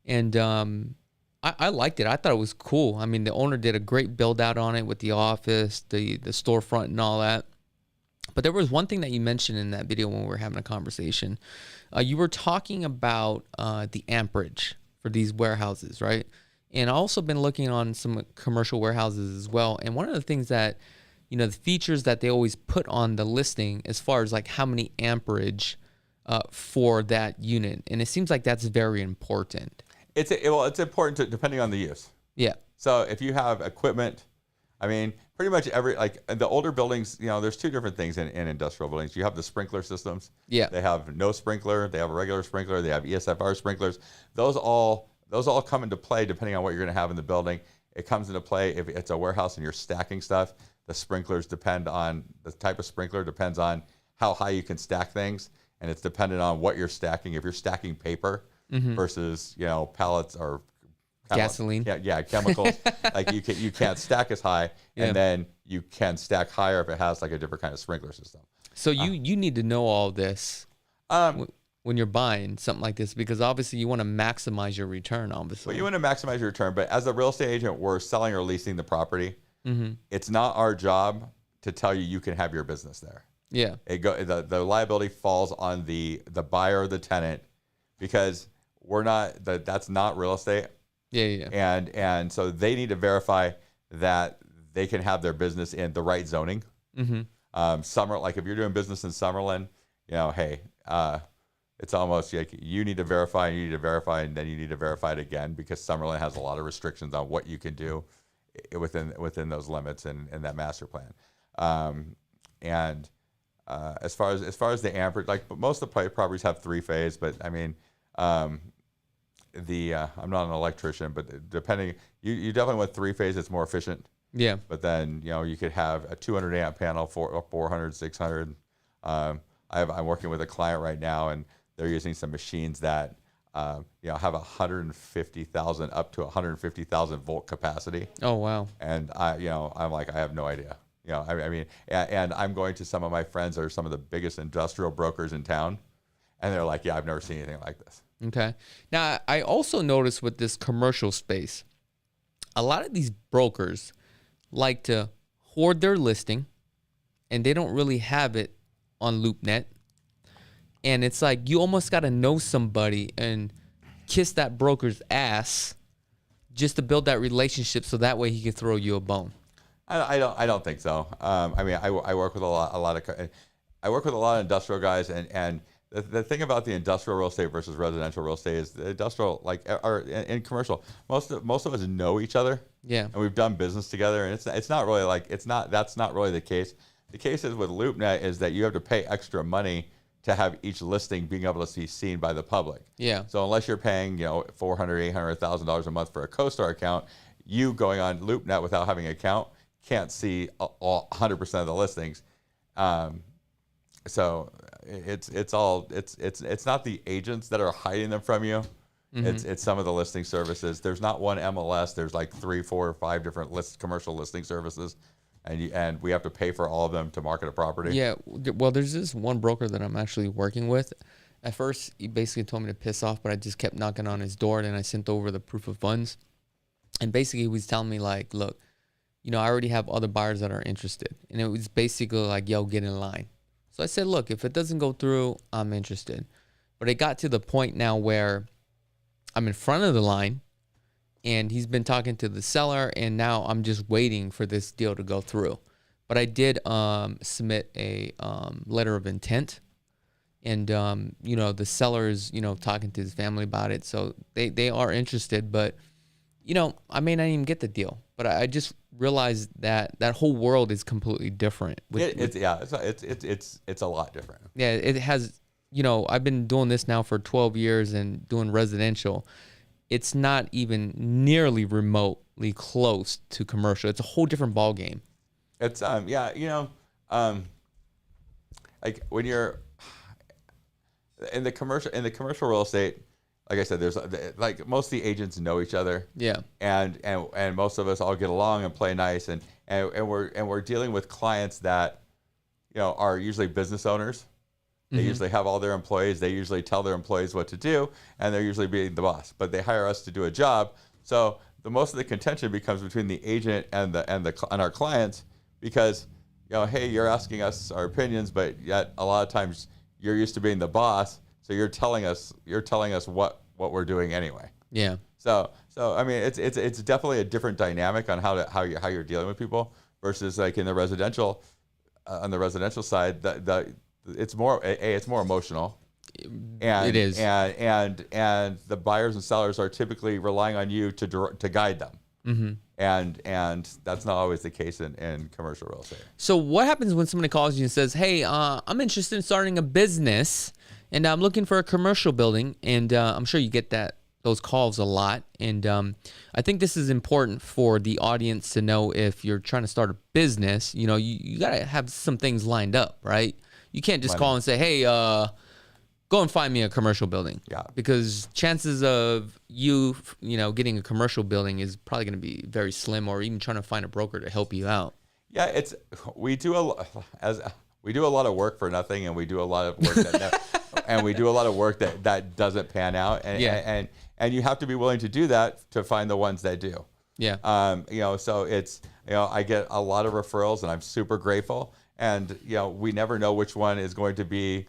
and I liked it. I thought it was cool. I mean, the owner did a great build out on it with the office, the storefront, and all that. But there was one thing that you mentioned in that video when we were having a conversation. You were talking about the amperage for these warehouses, right? And I've also been looking on some commercial warehouses as well. And one of the things that, you know, the features that they always put on the listing as far as like how many amperage for that unit. And it seems like that's very important. It's important depending on the use. Yeah. So if you have equipment, I mean, pretty much like the older buildings, you know, there's two different things in industrial buildings. You have the sprinkler systems. Yeah. They have no sprinkler. They have a regular sprinkler. They have ESFR sprinklers. Those all come into play depending on what you're going to have in the building. It comes into play if it's a warehouse and you're stacking stuff. The sprinklers depend on the type of sprinkler, depends on how high you can stack things, and it's dependent on what you're stacking. If you're stacking paper versus, you know, pallets or gasoline, chemicals, like you can't stack as high, and then you can stack higher if it has like a different kind of sprinkler system. So you need to know all this when you're buying something like this, because obviously you want to maximize your return. Obviously, well, you want to maximize your return, but as a real estate agent, we're selling or leasing the property. It's not our job to tell you can have your business there. Yeah, the liability falls on the buyer or the tenant, because that's not real estate. Yeah. And so they need to verify that they can have their business in the right zoning. Like if you're doing business in Summerlin, you know, hey, it's almost like you need to verify, and then you need to verify it again, because Summerlin has a lot of restrictions on what you can do within those limits and that master plan. As far as the amperage, like most of the properties have 3-phase, but I mean, I'm not an electrician, but depending, you definitely want 3-phase. It's more efficient. Yeah. But then, you know, you could have a 200 amp panel for 400, 600. I'm working with a client right now, and they're using some machines that, you know, have 150,000 up to 150,000 volt capacity. Oh, wow. And I'm like, I have no idea. You know, I mean, and I'm going to some of my friends that are some of the biggest industrial brokers in town, and they're like, yeah, I've never seen anything like this. Okay. Now, I also noticed with this commercial space, a lot of these brokers like to hoard their listing, and they don't really have it on LoopNet. And it's like you almost got to know somebody and kiss that broker's ass just to build that relationship, so that way he can throw you a bone. I don't think so. I mean, I work with a lot of industrial guys, and the thing about the industrial real estate versus residential real estate is the industrial, like, or in commercial, most of us know each other. Yeah. And we've done business together, and it's not really like, that's not really the case. The case is with LoopNet is that you have to pay extra money to have each listing being able to be seen by the public. Yeah. So unless you're paying, you know, $400,000, $800,000, $1,000 a month for a CoStar account, you going on LoopNet without having an account can't see 100% of the listings. So it's not the agents that are hiding them from you. Mm-hmm. It's some of the listing services. There's not one MLS. There's like 3, 4, or 5 different commercial listing services, and we have to pay for all of them to market a property. Yeah. Well, there's this one broker that I'm actually working with. At first, he basically told me to piss off, but I just kept knocking on his door, and then I sent over the proof of funds. And basically, he was telling me, like, look, you know, I already have other buyers that are interested. And it was basically like, yo, get in line. So I said, look, if it doesn't go through, I'm interested. But it got to the point now where I'm in front of the line, and he's been talking to the seller, and now I'm just waiting for this deal to go through. But I did submit a letter of intent. And, you know, the seller is, you know, talking to his family about it. So they are interested. But, I may not even get the deal, but I just realized that that whole world is completely different. It's a lot different. Yeah, it has. I've been doing this now for 12 years and doing residential. It's not even nearly remotely close to commercial. It's a whole different ball game. It's like when you're in the commercial real estate, like I said, there's like most of the agents know each other. Yeah. And most of us all get along and play nice, and we're dealing with clients that are usually business owners. They usually have all their employees. They usually tell their employees what to do, and they're usually being the boss. But they hire us to do a job. So most of the contention becomes between the agent and our clients, because hey, you're asking us our opinions, but yet a lot of times you're used to being the boss, so you're telling us what we're doing anyway. Yeah. So I mean, it's definitely a different dynamic on how you're dealing with people versus like in the residential on the residential side. It's more emotional. And, it is. And the buyers and sellers are typically relying on you to guide them. Mm-hmm. And that's not always the case in commercial real estate. So what happens when somebody calls you and says, hey, I'm interested in starting a business and I'm looking for a commercial building? And I'm sure you get those calls a lot. And I think this is important for the audience to know. If you're trying to start a business, you got to have some things lined up, right? You can't just call and say, hey, go and find me a commercial building. Yeah. Because chances of you getting a commercial building is probably going to be very slim, or even trying to find a broker to help you out. Yeah, we do a lot of work for nothing, and we do a lot of work that doesn't pan out, and you have to be willing to do that to find the ones that do. Yeah. So it's I get a lot of referrals, and I'm super grateful. And we never know which one is going to be.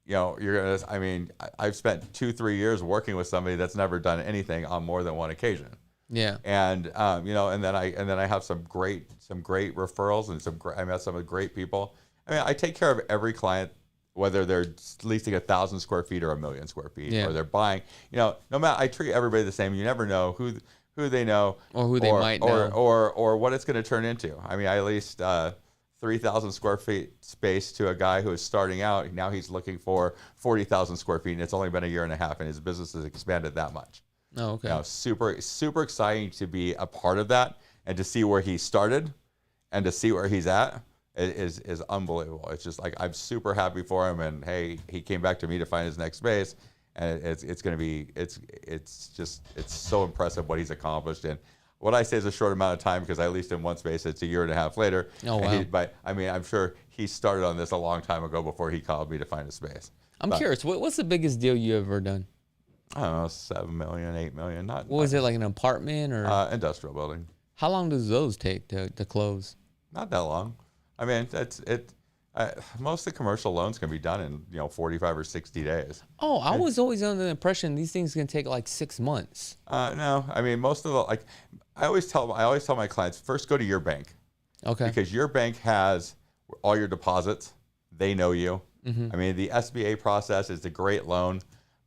I've spent 2-3 years working with somebody that's never done anything on more than one occasion. Yeah. And and then I have some great referrals, and I met some of the great people. I mean, I take care of every client, whether they're leasing 1,000 square feet or 1,000,000 square feet, or they're buying. No matter, I treat everybody the same. You never know who they know, or who they might know, or what it's going to turn into. I mean, I leased 3,000 square feet space to a guy who is starting out. Now he's looking for 40,000 square feet, and it's only been a year and a half, and his business has expanded that much. Oh, okay. Super exciting to be a part of that, and to see where he started, and to see where he's at is unbelievable. It's just like, I'm super happy for him, and hey, he came back to me to find his next space, and it's so impressive what he's accomplished. And what I say is a short amount of time, because I leased in one space. It's a year and a half later. Oh, wow. But I mean, I'm sure he started on this a long time ago before he called me to find a space. I'm curious, what's the biggest deal you ever done? I don't know, 7 million, 8 million. What was it, like an apartment or industrial building? How long does those take to close? Not that long. I mean, most of the commercial loans can be done in 45 or 60 days. Oh, I was always under the impression these things can take like 6 months. No, I mean, most of the I always tell my clients, first go to your bank. Okay. Because your bank has all your deposits. They know you. Mm-hmm. I mean, the SBA process is a great loan,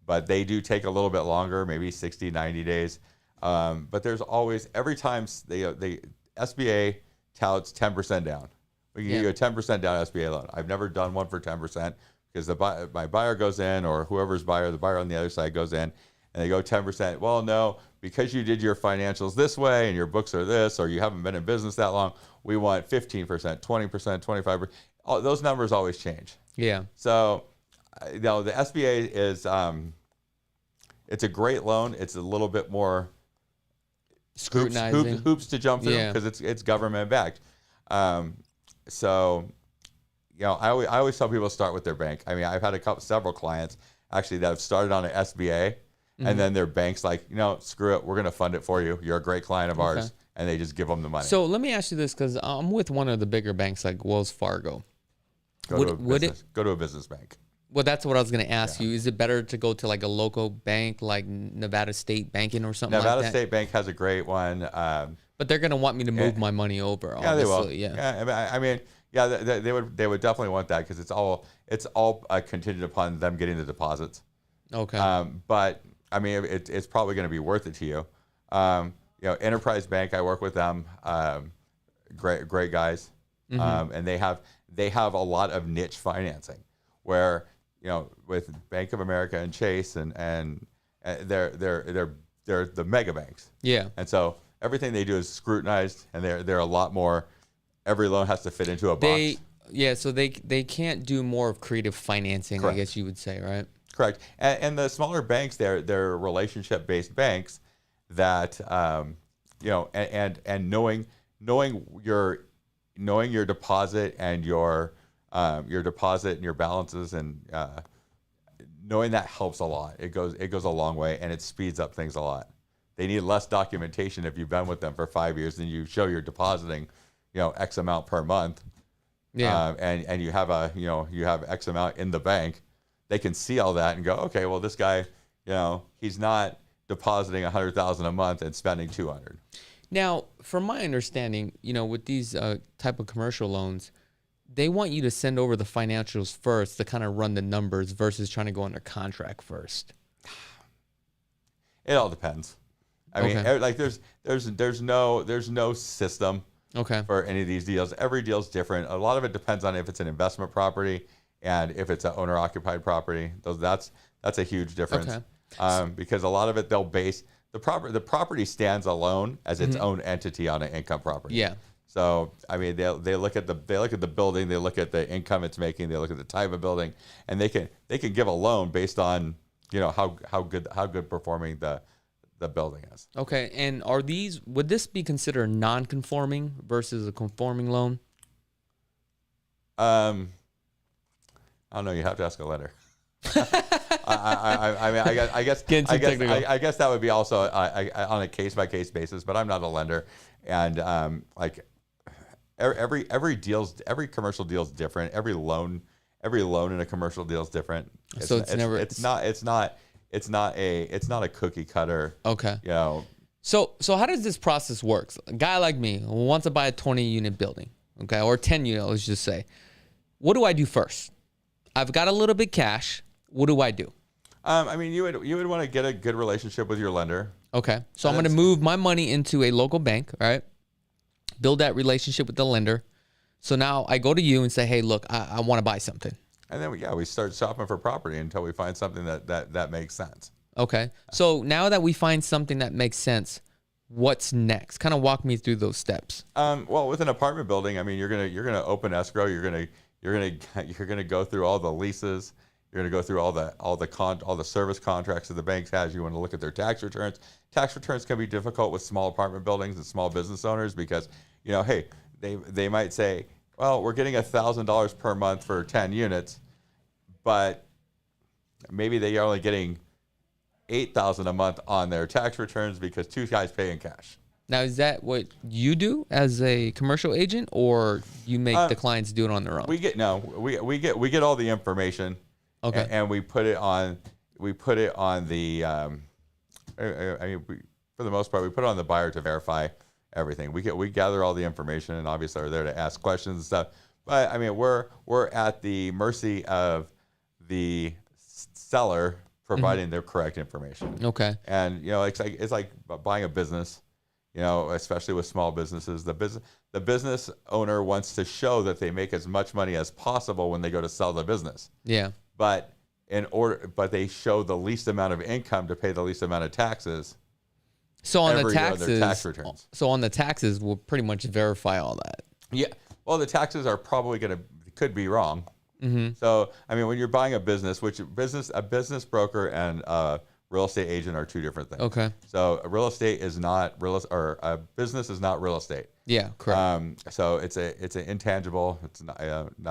but they do take a little bit longer, maybe 60, 90 days. But there's always, every time the SBA touts 10% down. We can give you a 10% down SBA loan. I've never done one for 10%, because my buyer goes in, or whoever's the buyer on the other side goes in, and they go 10%. Well, no, because you did your financials this way and your books are this, or you haven't been in business that long, we want 15%, 20%, 25%. Those numbers always change. Yeah. So, the SBA is, it's a great loan. It's a little bit more scrutinizing hoops to jump through, because it's government backed. So, I always tell people to start with their bank. I mean, I've had several clients actually that have started on an SBA, and then their bank's like, screw it, we're going to fund it for you. You're a great client of ours, and they just give them the money. So let me ask you this, because I'm with one of the bigger banks like Wells Fargo. Go to a business bank. Well, that's what I was going to ask you. Is it better to go to like a local bank, like Nevada State Banking or something like that? Nevada State Bank has a great one. But they're going to want me to move my money over, obviously. Yeah, they will. Yeah. I mean, they would definitely want that, because it's all contingent upon them getting the deposits. Okay. But I mean, it's probably going to be worth it to you. Enterprise Bank, I work with them. Great guys. And they have a lot of niche financing where, with Bank of America and Chase and they're the mega banks. Yeah. And so everything they do is scrutinized, and they're a lot more. Every loan has to fit into a box. So they can't do more of creative financing, correct. I guess you would say, right? Correct. And the smaller banks, they're relationship-based banks that and knowing your deposit and your deposit and your balances, and knowing that helps a lot. It goes a long way, and it speeds up things a lot. They need less documentation if you've been with them for 5 years and you show you're depositing, X amount per month. Yeah. And you have you have X amount in the bank. They can see all that and go, okay, well, this guy, he's not depositing $100,000 a month and spending $200. Now, from my understanding, with these type of commercial loans, they want you to send over the financials first to kind of run the numbers versus trying to go under contract first. It all depends. I mean, like there's no system for any of these deals. Every deal's different. A lot of it depends on if it's an investment property and if it's an owner-occupied property. That's a huge difference. Because a lot of it they'll base the property stands alone as its own entity on an income property. Yeah. So I mean, they look at the building, they look at the income it's making, they look at the type of building, and they can give a loan based on how good performing the building is. Okay, and would this be considered non-conforming versus a conforming loan? I don't know. You have to ask a lender. I guess that would be also on a case-by-case basis, but I'm not a lender, and every commercial deal is different. Every loan in a commercial deal is different. It's not a cookie cutter. Okay. So how does this process work? A guy like me who wants to buy a 20-unit building, okay, or 10 unit, let's just say. What do I do first? I've got a little bit cash. What do I do? I mean, you would want to get a good relationship with your lender. Okay. So I'm going to move my money into a local bank, all right? Build that relationship with the lender. So now I go to you and say, hey, look, I want to buy something. And then we start shopping for property until we find something that makes sense. Okay. So now that we find something that makes sense, what's next? Kind of walk me through those steps. Well, with an apartment building, I mean, you're gonna open escrow. You're gonna go through all the leases. You're gonna go through all the service contracts that the banks has. You want to look at their tax returns. Tax returns can be difficult with small apartment buildings and small business owners because hey, they might say, well, we're getting $1,000 per month for 10 units, but maybe they are only getting $8,000 a month on their tax returns because two guys pay in cash. Now, is that what you do as a commercial agent, or you make the clients do it on their own? We get all the information, okay, and we put it on the. For the most part, we put it on the buyer to verify everything. We gather all the information, and obviously are there to ask questions and stuff. But I mean, we're at the mercy of the seller providing their correct information. Okay. And it's like buying a business. Especially with small businesses, the business owner wants to show that they make as much money as possible when they go to sell the business. Yeah. But they show the least amount of income to pay the least amount of taxes. So on the tax returns. So on the taxes, we'll pretty much verify all that. Yeah. Well, the taxes are probably could be wrong. Mm-hmm. So I mean, when you're buying a business, a business broker and real estate agent are two different things. Okay. So a real estate is not a business is not real estate. Yeah, correct. So it's an intangible. It's not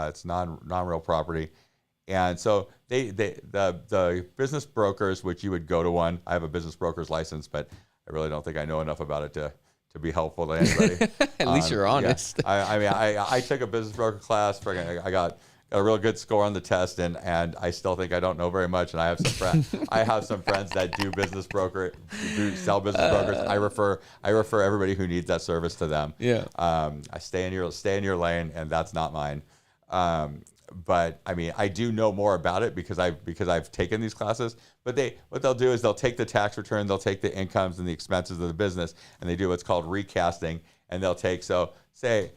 it's non-real property, and so the business brokers, which you would go to one. I have a business broker's license, but I really don't think I know enough about it to be helpful to anybody. At least you're honest. Yeah. I took a business broker class. I got a real good score on the test, and I still think I don't know very much. And I have some friends that do sell business brokers. I refer everybody who needs that service to them. Yeah. I stay in your lane, and that's not mine. but I mean, I do know more about it because I've taken these classes. But what they'll do is they'll take the tax return, they'll take the incomes and the expenses of the business, and they do what's called recasting. And they'll take, so say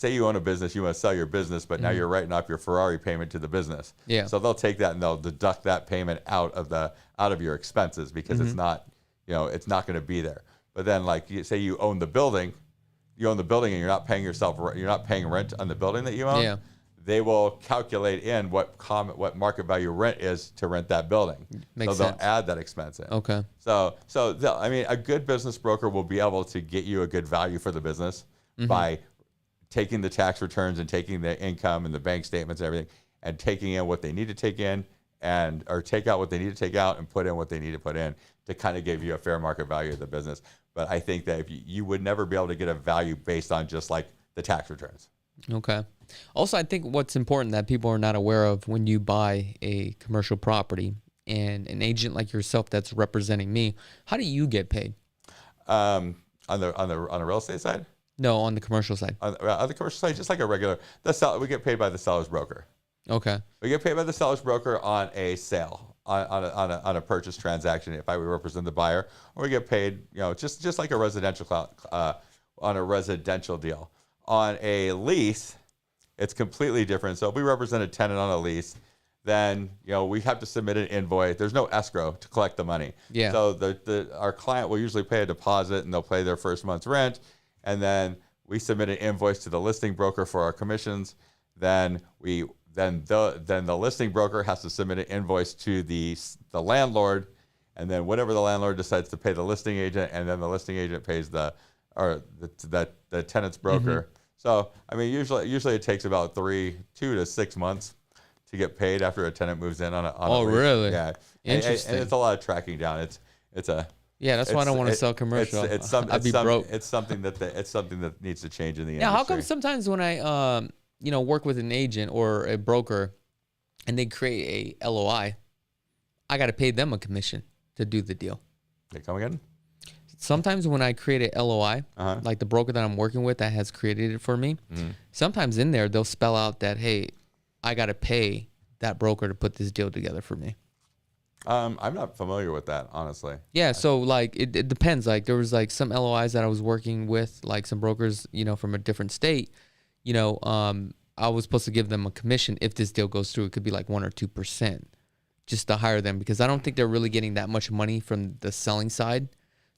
you own a business, you want to sell your business, but now you're writing off your Ferrari payment to the business. Yeah. So they'll take that and they'll deduct that payment out of your expenses because it's not, it's not going to be there. But then, like, say you own the building, and you're not paying rent on the building that you own. Yeah. They will calculate in what market value rent is to rent that building. Makes so they'll sense. add that expense in. Okay. So I mean, a good business broker will be able to get you a good value for the business by taking the tax returns and taking the income and the bank statements and everything, and taking in what they need to take in, or take out what they need to take out and put in what they need to put in to kind of give you a fair market value of the business. But I think that if you would never be able to get a value based on just like the tax returns. Okay. Also, I think what's important that people are not aware of when you buy a commercial property and an agent like yourself that's representing me, how do you get paid? On the real estate side? No, on the commercial side. On the commercial side, just like a regular, we get paid by the seller's broker. Okay. We get paid by the seller's broker on a sale, on a purchase transaction. If I would represent the buyer, or we get paid, just like a residential on a residential deal. On a lease, it's completely different. So if we represent a tenant on a lease, then we have to submit an invoice. There's no escrow to collect the money. Yeah. So our client will usually pay a deposit and they'll pay their first month's rent, and then we submit an invoice to the listing broker for our commissions. Then the listing broker has to submit an invoice to the landlord, and then whatever the landlord decides to pay the listing agent, and then the listing agent pays the tenant's broker. So I mean, usually it takes about 2 to 6 months to get paid after a tenant moves in on a lease. Really? Yeah. Interesting. And it's a lot of tracking down. That's why I don't want to sell commercial. I'd be broke. It's something that needs to change in the industry. Yeah, how come sometimes when I work with an agent or a broker and they create a LOI, I got to pay them a commission to do the deal? They come again? Sometimes when I create a LOI, like the broker that I'm working with that has created it for me, sometimes in there they'll spell out that, hey, I got to pay that broker to put this deal together for me. I'm not familiar with that, honestly. Yeah, so like it depends. Like there was like some LOIs that I was working with, like some brokers, from a different state. I was supposed to give them a commission if this deal goes through. It could be like 1 or 2% just to hire them, because I don't think they're really getting that much money from the selling side.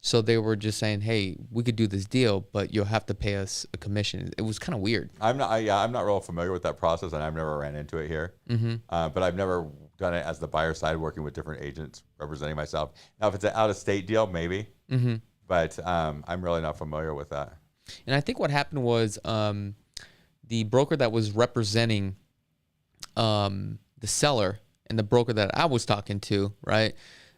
So they were just saying, hey, we could do this deal, but you'll have to pay us a commission. It was kind of weird. I'm not real familiar with that process, and I've never ran into it here. But I've never done it as the buyer side, working with different agents representing myself. Now, if it's an out-of-state deal, maybe. But I'm really not familiar with that. And I think what happened was the broker that was representing the seller and the broker that I was talking to, right?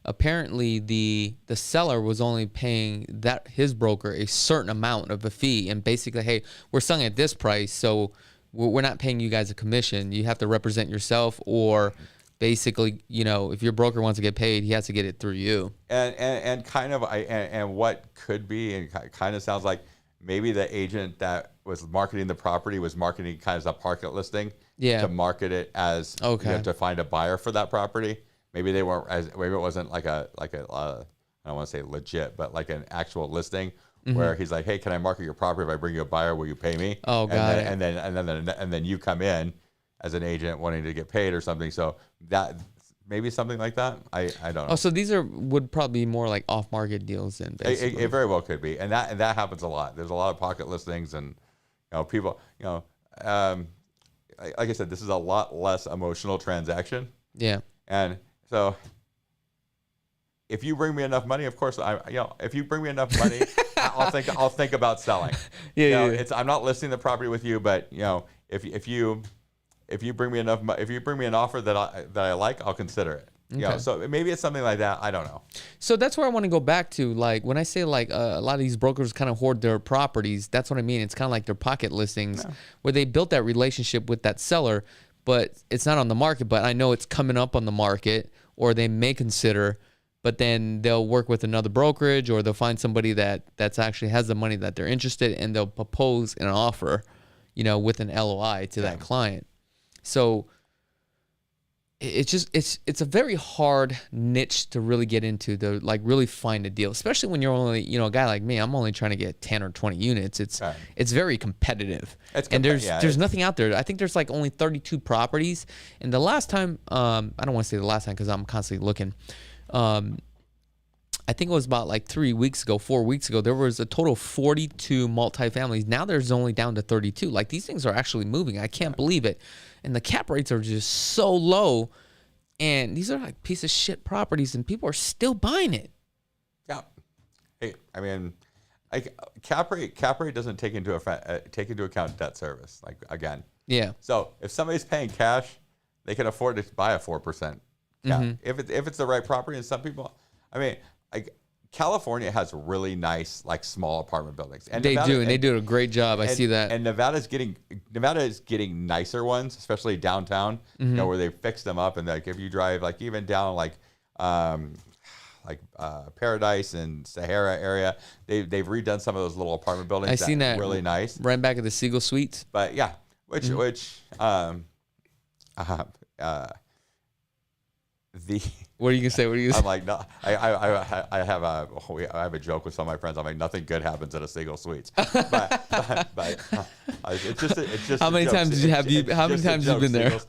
Apparently the seller was only paying his broker a certain amount of a fee, and basically, hey, we're selling at this price, so we're not paying you guys a commission. You have to represent yourself, or basically, if your broker wants to get paid, he has to get it through you. And kind of and what could be, and kind of sounds like maybe the agent that was marketing the property was marketing kind of as a market listing, to market it as you have to find a buyer for that property. Maybe they weren't maybe it wasn't like a I don't want to say legit, but like an actual listing where he's like, hey, can I market your property? If I bring you a buyer, will you pay me? Oh, got it. And then you come in as an agent wanting to get paid or something. So that maybe something like that. I don't know. Oh, so these would probably be more like off-market deals then, basically. It very well could be, and that happens a lot. There's a lot of pocket listings, and people, like I said, this is a lot less emotional transaction. Yeah. And so, if you bring me enough money, of course, if you bring me enough money, I'll think about selling. I'm not listing the property with you, but if you bring me enough, if you bring me an offer that I like, I'll consider it. Okay. So maybe it's something like that. I don't know. So that's where I want to go back to. Like when I say like a lot of these brokers kind of hoard their properties, that's what I mean. It's kind of like their pocket listings where they built that relationship with that seller, but it's not on the market. But I know it's coming up on the market, or they may consider. But then they'll work with another brokerage, or they'll find somebody that's actually has the money that they're interested in, and they'll propose an offer, with an LOI to that client. So it's a very hard niche to really get into, to like really find a deal, especially when you're only, you know, a guy like me, I'm only trying to get 10 or 20 units. It's very competitive. And there's nothing out there. I think there's like only 32 properties. And the last time, I don't want to say the last time because I'm constantly looking. I think it was about like 4 weeks ago, there was a total of 42 multifamilies. Now there's only down to 32. Like, these things are actually moving. I can't believe it. And the cap rates are just so low. And these are like piece of shit properties, and people are still buying it. Yeah. Hey, I mean, cap rate doesn't take into account debt service. Like, again. Yeah. So if somebody's paying cash, they can afford to buy a 4% cap. If it's the right property, and some people, I mean, like, California has really nice, like, small apartment buildings, and they do a great job. I see that. And Nevada is getting nicer ones, especially downtown. You know, where they fix them up, and like if you drive, like, even down like Paradise and Sahara area, they've redone some of those little apartment buildings. I've seen that really nice, right back at the Siegel Suites. But yeah, which What are you gonna say? I'm like, no, I have a joke with some of my friends. I'm like, nothing good happens at a Siegel Suites. But it's just. How many times did you have you? How many times you've been there?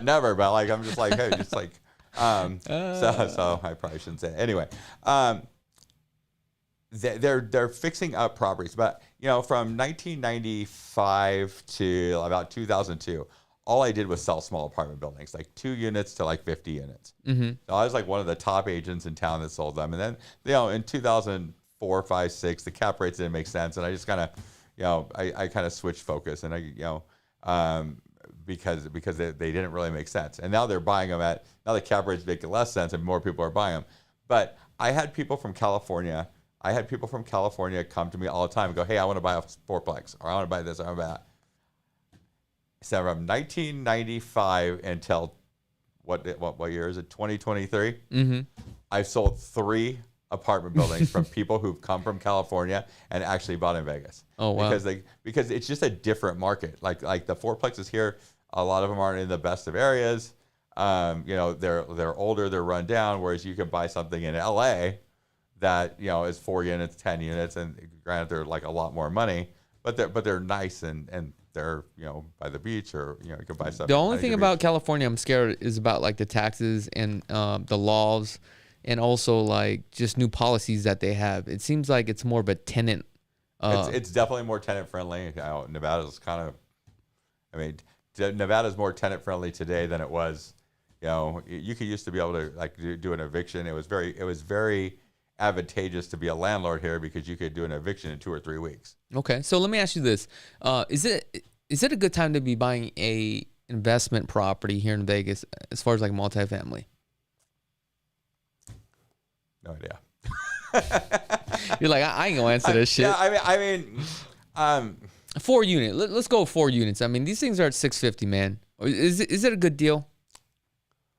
Never, but like, I'm just like, hey, just like, so I probably shouldn't say it. Anyway, they're fixing up properties, but you know, from 1995 to about 2002. All I did was sell small apartment buildings, like 2 units to like 50 units. So I was like one of the top agents in town that sold them. And then, you know, in 2004, 5, 6, the cap rates didn't make sense. And I just kind of, you know, I kind of switched focus, and because they didn't really make sense. And now they're buying them now the cap rates make less sense and more people are buying them. But I had people from California come to me all the time and go, hey, I want to buy a fourplex, or I want to buy this, or I want to buy that. So from 1995 until what year is it? 2023. I've sold 3 apartment buildings from people who've come from California and actually bought in Vegas. Oh wow! Because it's just a different market. Like the fourplexes here, a lot of them aren't in the best of areas. You know, they're older, they're run down. Whereas you can buy something in LA that, you know, is 4 units, 10 units, and granted they're like a lot more money, but they're nice and they're, you know, by the beach, or, you know, you can buy stuff. The only thing about California I'm scared is about like the taxes and the laws, and also like just new policies that they have. It seems like it's more of a tenant. It's definitely more tenant friendly. Nevada's kind of, I mean, Nevada's more tenant friendly today than it was. You know, you used to be able to like do an eviction. It was very advantageous to be a landlord here because you could do an eviction in 2 or 3 weeks. Okay, so let me ask you this: is it a good time to be buying a investment property here in Vegas, as far as like multifamily? No idea. You're like, I ain't gonna answer this shit. Yeah, I mean, 4 unit. Let's go 4 units. I mean, these things are at $650, man. Is it a good deal?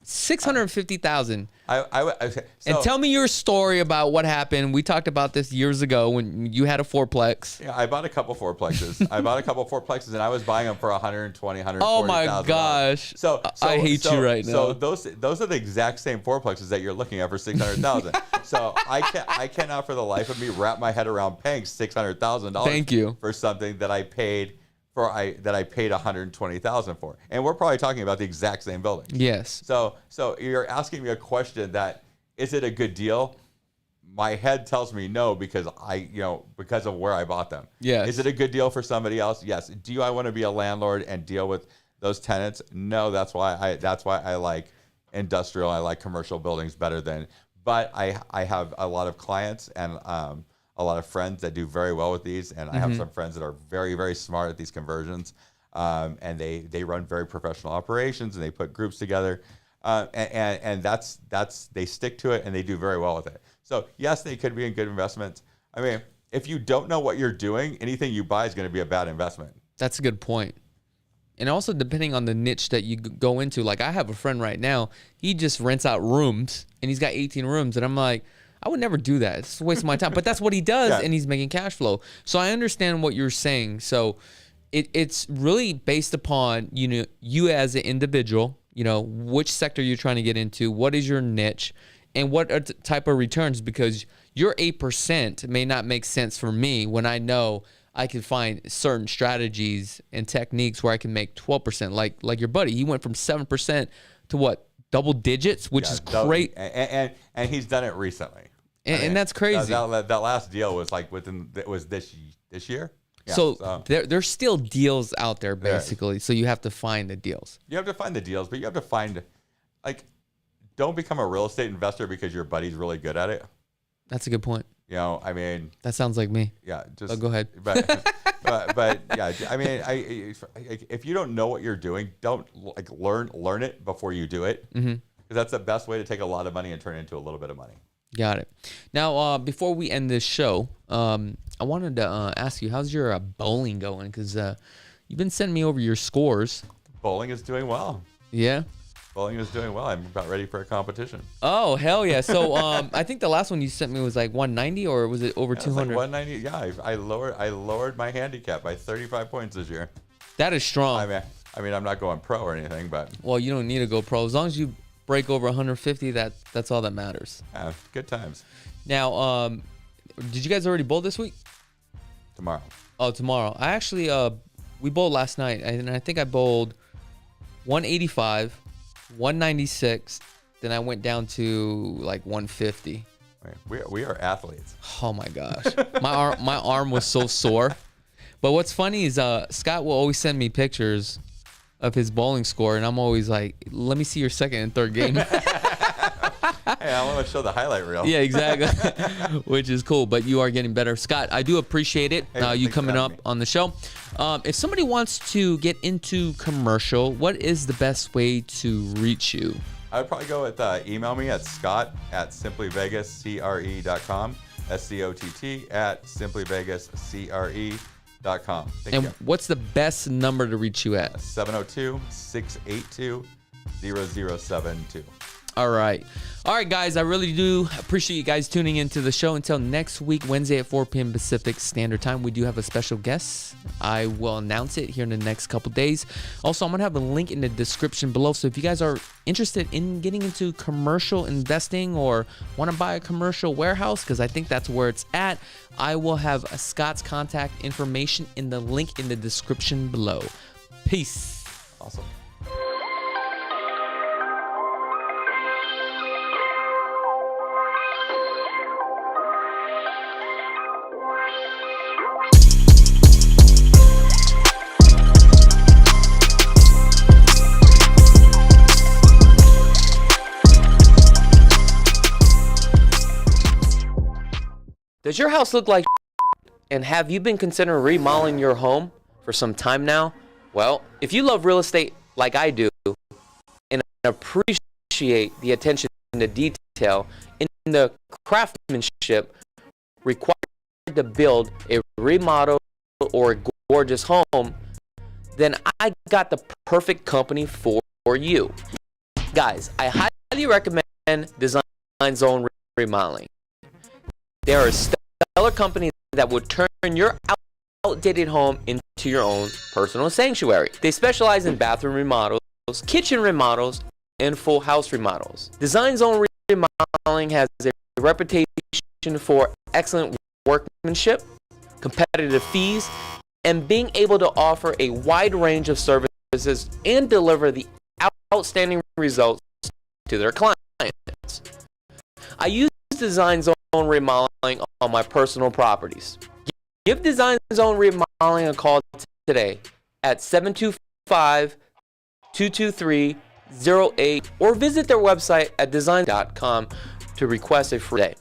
$650,000. And tell me your story about what happened. We talked about this years ago when you had a fourplex. Yeah, I bought a couple fourplexes. And I was buying them for $120,000, $140,000. Oh my gosh! So I hate you right now. So those are the exact same fourplexes that you're looking at for $600,000. So I cannot for the life of me wrap my head around paying $600,000. Thank you. For something that I paid $120,000 for, and we're probably talking about the exact same building. Yes. So you're asking me a question that, is it a good deal? My head tells me no, because because of where I bought them. Yes. Is it a good deal for somebody else? Yes. Do I want to be a landlord and deal with those tenants? No. That's why I like industrial. I like commercial buildings better than. But I have a lot of clients and a lot of friends that do very well with these, and I have some friends that are very, very smart at these conversions, and they run very professional operations, and they put groups together, and that's they stick to it, and they do very well with it. So yes, they could be in good investments. I mean, if you don't know what you're doing, anything you buy is going to be a bad investment. That's a good point. And also depending on the niche that you go into, like I have a friend right now, he just rents out rooms, and he's got 18 rooms, and I'm like, I would never do that. It's a waste of my time. But that's what he does, and he's making cash flow. So I understand what you're saying. So it's really based upon, you as an individual, which sector you're trying to get into, what is your niche, and what are type of returns, because your 8% may not make sense for me when I know I can find certain strategies and techniques where I can make 12%. Like your buddy, he went from 7% to what? Double digits, which is great. And he's done it recently. And that's crazy. That last deal was like this year. Yeah, so there's still deals out there, basically. So you have to find the deals. You have to find the deals, but you have to find, don't become a real estate investor because your buddy's really good at it. That's a good point. That sounds like me. Yeah, just go ahead. But yeah, if you don't know what you're doing, don't learn it before you do it, because that's the best way to take a lot of money and turn it into a little bit of money. Got it. Now, before we end this show, I wanted to ask you, how's your bowling going? Because you've been sending me over your scores. Bowling is doing well. Yeah. Bowling is doing well. I'm about ready for a competition. Oh, hell yeah. So I think the last one you sent me was like 190, or was it over 200? Like 190. Yeah, I lowered my handicap by 35 points this year. That is strong. I mean, I'm not going pro or anything, but. Well, you don't need to go pro. As long as you break over 150, that's all that matters. Yeah, good times. Now, did you guys already bowl this week? Tomorrow. Oh, tomorrow. I actually, we bowled last night, and I think I bowled 185, 196, then I went down to like 150. We are athletes. Oh my gosh. My arm was so sore. But what's funny is Scott will always send me pictures of his bowling score, and I'm always like, let me see your second and third game. Hey, I want to show the highlight reel. Yeah, exactly. Which is cool, but you are getting better. Scott, I do appreciate it. Hey, you coming up on the show. If somebody wants to get into commercial, what is the best way to reach you? I would probably go with email me at scott@simplyvegascre.com, scott@simplyvegascre.com. And what's the best number to reach you at? 702-682-0072. All right, guys. I really do appreciate you guys tuning into the show. Until next week, Wednesday at 4 p.m. Pacific Standard Time, we do have a special guest. I will announce it here in the next couple days. Also, I'm going to have a link in the description below. So if you guys are interested in getting into commercial investing or want to buy a commercial warehouse, because I think that's where it's at, I will have Scott's contact information in the link in the description below. Peace. Awesome. Does your house look like and have you been considering remodeling your home for some time now? Well, if you love real estate like I do and appreciate the attention to detail in the craftsmanship required to build a remodel or a gorgeous home, then I got the perfect company for you. Guys, I highly recommend Design Zone Remodeling. They're a stellar company that will turn your outdated home into your own personal sanctuary. They specialize in bathroom remodels, kitchen remodels, and full house remodels. Design Zone Remodeling has a reputation for excellent workmanship, competitive fees, and being able to offer a wide range of services and deliver the outstanding results to their clients. I use Design Zone Remodeling on my personal properties. Give Design Zone Remodeling a call today at 725-223-08 or visit their website at design.com to request a free day.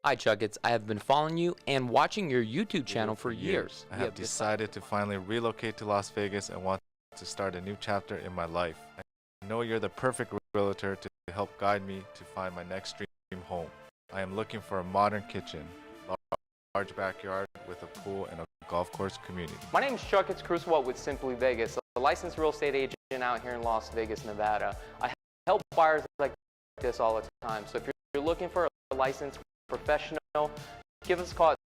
Hi Chakits, I have been following you and watching your YouTube channel for years. I have decided to finally relocate to Las Vegas and want to start a new chapter in my life. I know you're the perfect realtor to help guide me to find my next dream home. I am looking for a modern kitchen, large backyard with a pool and a golf course community. My name is Chakits Krulsawat with Simply Vegas, a licensed real estate agent out here in Las Vegas, Nevada. I help buyers like this all the time. So if you're looking for a licensed professional, give us a call at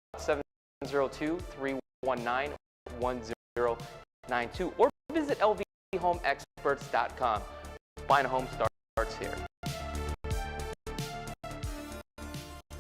702-319-1092 or visit lvhomeexperts.com. Buying a home starts here.